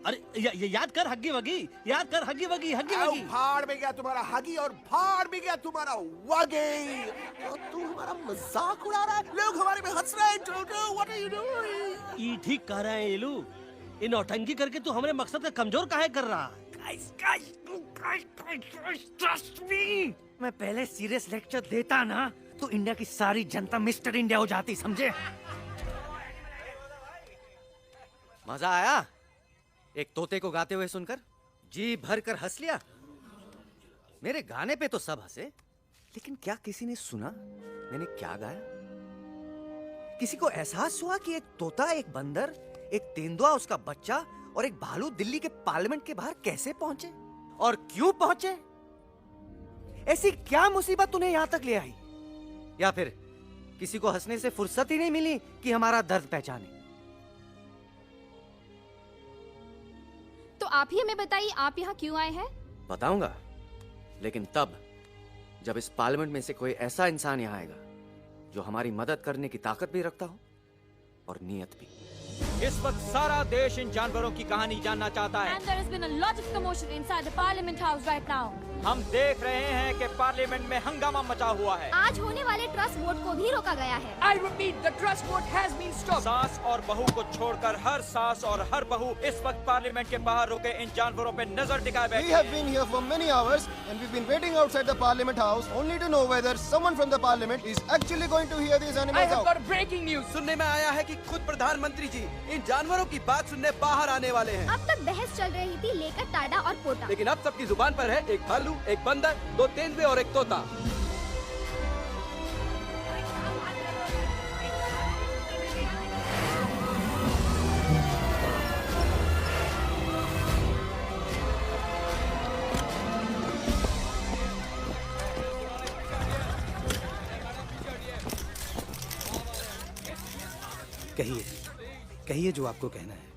अरे ये याद कर हग्गी वगी, याद कर हग्गी वगी, हग्गी वगी। भाड़ में गया तुम्हारा हगी और भाड़ में गया तुम्हारा वगी। तो तू हमारा मजाक उड़ा रहा है, लोग हमारे में हंस रहे हैं। टोटो, व्हाट आर यू डूइंग? ये ठीक कह रहे हैं ये लोग। इन नौटंकी करके तू हमारे मकसद का कमजोर काहे कर रहा? ट्रस्ट मी, मैं पहले सीरियस लेक्चर देता ना तो इंडिया की सारी जनता मिस्टर इंडिया हो जाती, समझे? मजा आया एक तोते को गाते हुए सुनकर? जी भर कर हंस लिया? मेरे गाने पे तो सब हंसे, लेकिन क्या किसी ने सुना मैंने क्या गाया? किसी को एहसास हुआ कि एक तोता, एक बंदर, एक तेंदुआ, उसका बच्चा और एक भालू दिल्ली के पार्लियामेंट के बाहर कैसे पहुंचे और क्यों पहुंचे? ऐसी क्या मुसीबत उन्हें यहां तक ले आई? या फिर किसी को हंसने से फुर्सत ही नहीं मिली कि हमारा दर्द पहचाने? तो आप ही हमें बताइए, आप यहाँ क्यों आए हैं? बताऊंगा, लेकिन तब जब इस पार्लियामेंट में से कोई ऐसा इंसान यहाँ आएगा जो हमारी मदद करने की ताकत भी रखता हो और नीयत भी। इस वक्त सारा देश इन जानवरों की कहानी जानना चाहता है। And there has been a lot of commotion inside the Parliament House right now. हम देख रहे हैं कि पार्लियामेंट में हंगामा मचा हुआ है। आज होने वाले ट्रस्ट वोट को भी रोका गया है। I repeat, the trust vote has been stopped. सास और बहू को छोड़कर हर सास और हर बहू इस वक्त पार्लियामेंट के बाहर रुके इन जानवरों पे नजर टिकाए बैठे हैं। We have been here for many hours and we've been waiting outside the Parliament House only to know whether someone from the Parliament is actually going to hear these animals out. I have got breaking news. सुनने में आया है कि खुद प्रधानमंत्री जी इन जानवरों की बात सुनने बाहर आने वाले हैं। अब तक बहस चल रही थी लेकर टाडा और पोटा, लेकिन अब सबकी जुबान पर है एक भालू, एक बंदर, 2 तेंदुए और एक तोता। कहिए, कहिए जो आपको कहना है।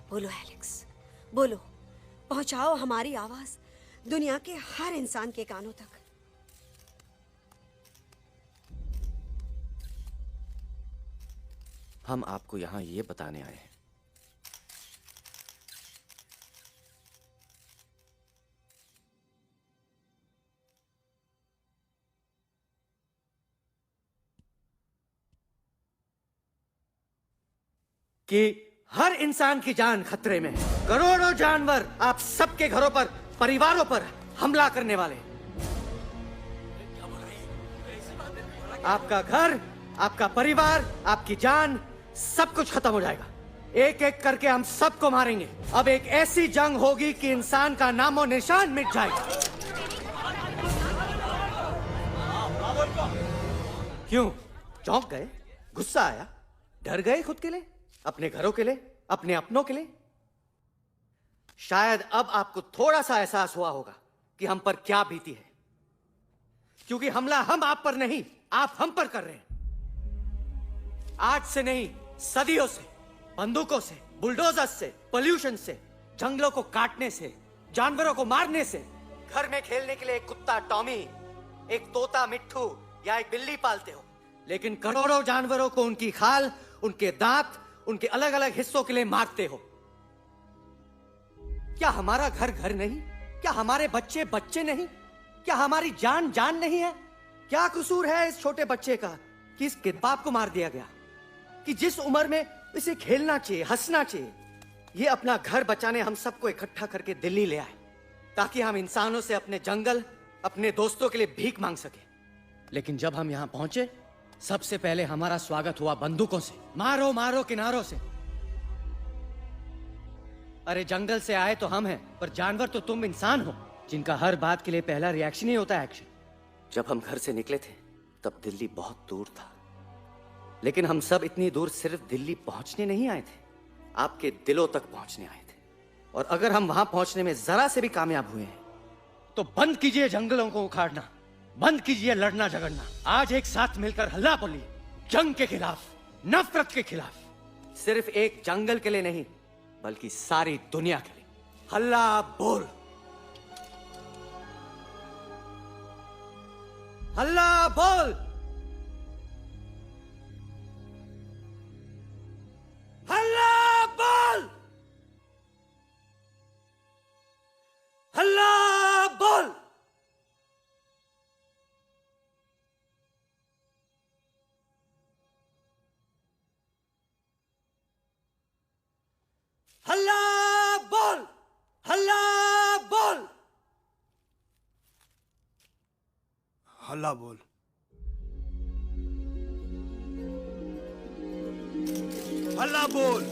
बोलो एलेक्स, बोलो, पहुंचाओ हमारी आवाज दुनिया के हर इंसान के कानों तक। हम आपको यहां ये बताने आए हैं कि हर इंसान की जान खतरे में है। करोड़ों जानवर आप सबके घरों पर, परिवारों पर हमला करने वाले हैं। आपका घर, आपका परिवार, आपकी जान, सब कुछ खत्म हो जाएगा। एक एक करके हम सबको मारेंगे। अब एक ऐसी जंग होगी कि इंसान का नामो निशान मिट जाएगा। क्यों चौंक गए? गुस्सा आया? डर गए खुद के लिए, अपने घरों के लिए, अपने अपनों के लिए? शायद अब आपको थोड़ा सा एहसास हुआ होगा कि हम पर क्या बीती है, क्योंकि हमला हम आप पर नहीं, आप हम पर कर रहे हैं। आज से नहीं, सदियों से, बंदूकों से, बुलडोजर से, पोल्यूशन से, जंगलों को काटने से, जानवरों को मारने से। घर में खेलने के लिए एक कुत्ता टॉमी, एक तोता मिट्ठू या एक बिल्ली पालते हो, लेकिन करोड़ों जानवरों को उनकी खाल, उनके दांत, उनके अलग अलग हिस्सों के लिए मारते हो। क्या हमारा घर घर नहीं? क्या हमारे बच्चे बच्चे नहीं? क्या हमारी जान जान नहीं है? क्या कसूर है इस छोटे बच्चे का कि इसके बाप को मार दिया गया, कि जिस उम्र में इसे खेलना चाहिए, हंसना चाहिए? ये अपना घर बचाने हम सबको इकट्ठा करके दिल्ली ले आए ताकि हम इंसानों से अपने जंगल, अपने दोस्तों के लिए भीख मांग सके। लेकिन जब हम यहाँ पहुंचे, सबसे पहले हमारा स्वागत हुआ बंदूकों से, मारो मारो किनारों से। अरे जंगल से आए तो हम हैं, पर जानवर तो तुम इंसान हो, जिनका हर बात के लिए पहला रिएक्शन ही होता है एक्शन। जब हम घर से निकले थे तब दिल्ली बहुत दूर था, लेकिन हम सब इतनी दूर सिर्फ दिल्ली पहुंचने नहीं आए थे, आपके दिलों तक पहुंचने आए थे। और अगर हम वहां पहुंचने में जरा से भी कामयाब हुए हैं तो बंद कीजिए जंगलों को उखाड़ना, बंद कीजिए लड़ना झगड़ना। आज एक साथ मिलकर हल्ला बोलिए, जंग के खिलाफ, नफरत के खिलाफ। सिर्फ एक जंगल के लिए नहीं, बल्कि सारी दुनिया के लिए। हल्ला बोल, हल्ला बोल, हल्ला बोल, हल्ला बोल। हल्ला बोल, हल्ला बोल, हल्ला बोल। अल्लाह बोल।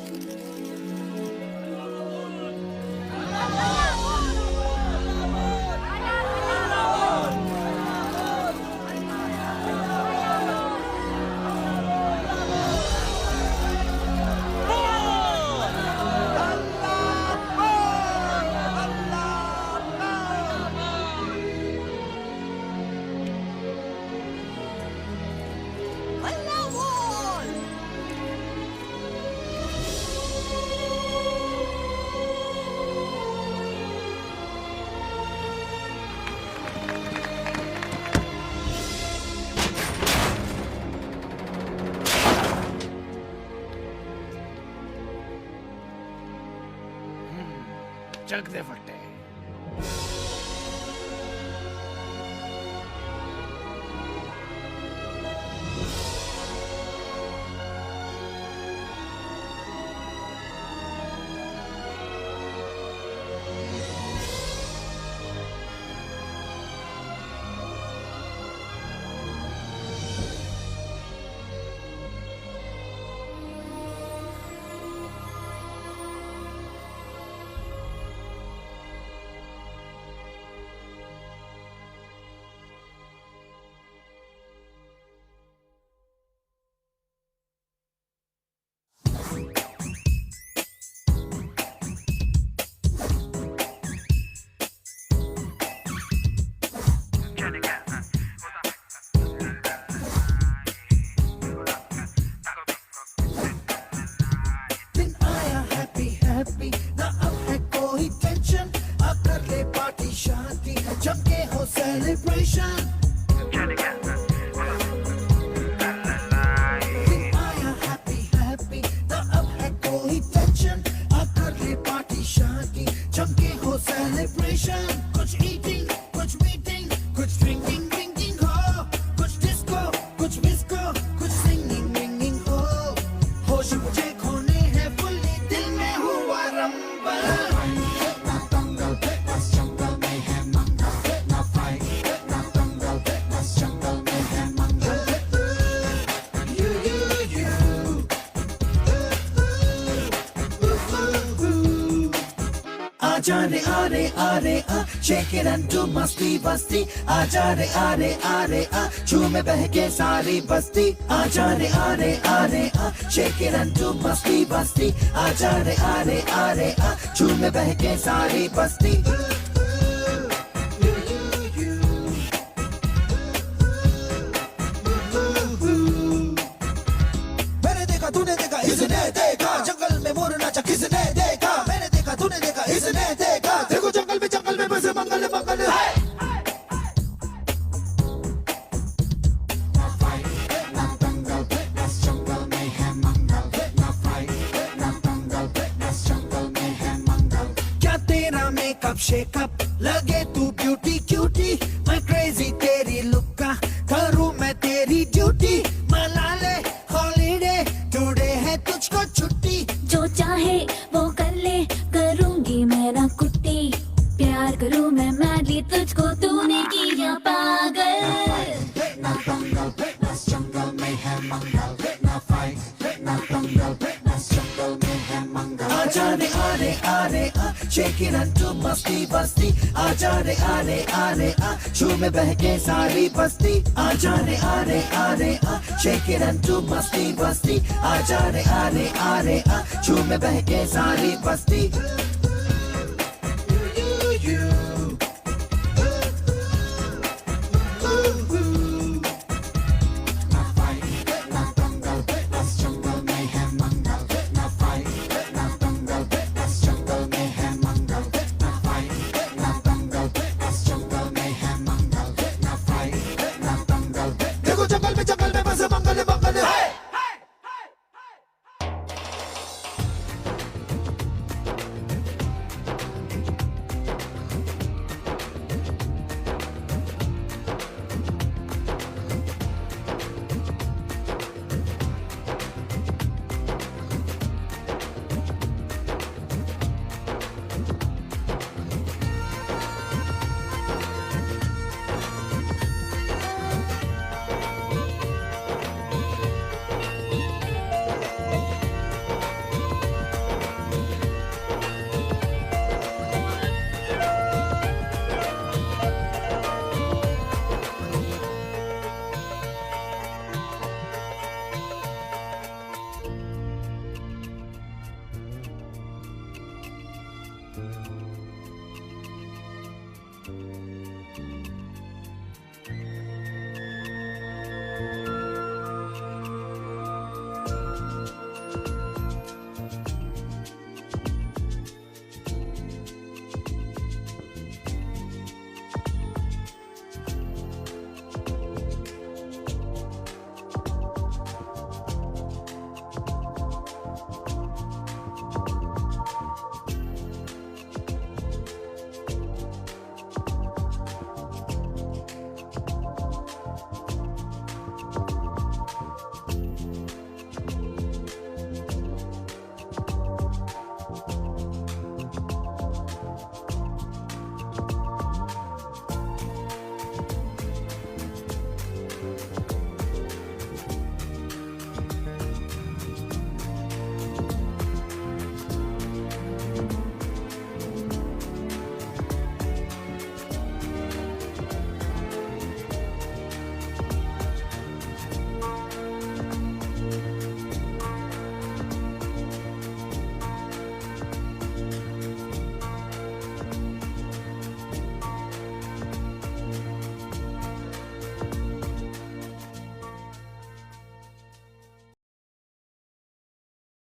चक दे फट्टे। दिन आया हैप्पी हैप्पी, ना अब है कोई टेंशन, अब कर ले पार्टी शादी, जम के हो सेलिब्रेशन। दिन आया हैप्पी हैप्पी, ना अब है कोई टेंशन, अब कर ले पार्टी शादी, जम के हो सेलिब्रेशन। कुछ ईटिंग, कुछ मीटिंग, कुछ ड्रिंकिंग ड्रिंकिंग हो, कुछ डिस्को, कुछ मिस्को, कुछ सिंगिंग विंगिंग हो। होश मुझे खोने हैं फुल्ली, दिल में हुआ रंबल। आजा रे आरे आरे आ, shake it and do मस्ती बस्ती। आजा रे आरे आरे आ, झूमे बहके सारी बस्ती। आजा रे आरे आरे आ, shake it and do मस्ती बस्ती। आजा रे आरे आरे आ, झूमे बहके सारी बस्ती। मैंने देखा तूने देखा इसने देखा, जंगल में मोर नाचा किसने देखा। मैंने देखा तूने देखा इसने देखा, देखो जंगल में बसे मंगल मंगल है। क्या तेरा मेकअप शेकअप लगे तू ब्यूटी क्यूटी, मैं क्रेजी तेरी लुक का करूँ मैं तेरी ड्यूटी। मना ले हॉलीडे टुडे है तुझको छुट्टी, जो चाहे वो कर ले, करूंगी मैं ना कुट्टी। प्यार करूं मैं मैडली तुझको, तूने किया पागल। आजा रे आरे आरे आ, shake it and do मस्ती बस्ती। आजा रे आरे आरे आ, झूमे बहके सारी बस्ती। आजा रे आरे आरे आ, shake it and do मस्ती बस्ती। आजा रे आरे आरे आ, झूमे बहके सारी बस्ती। देखो जंगल में बसे मंगल मंगल है।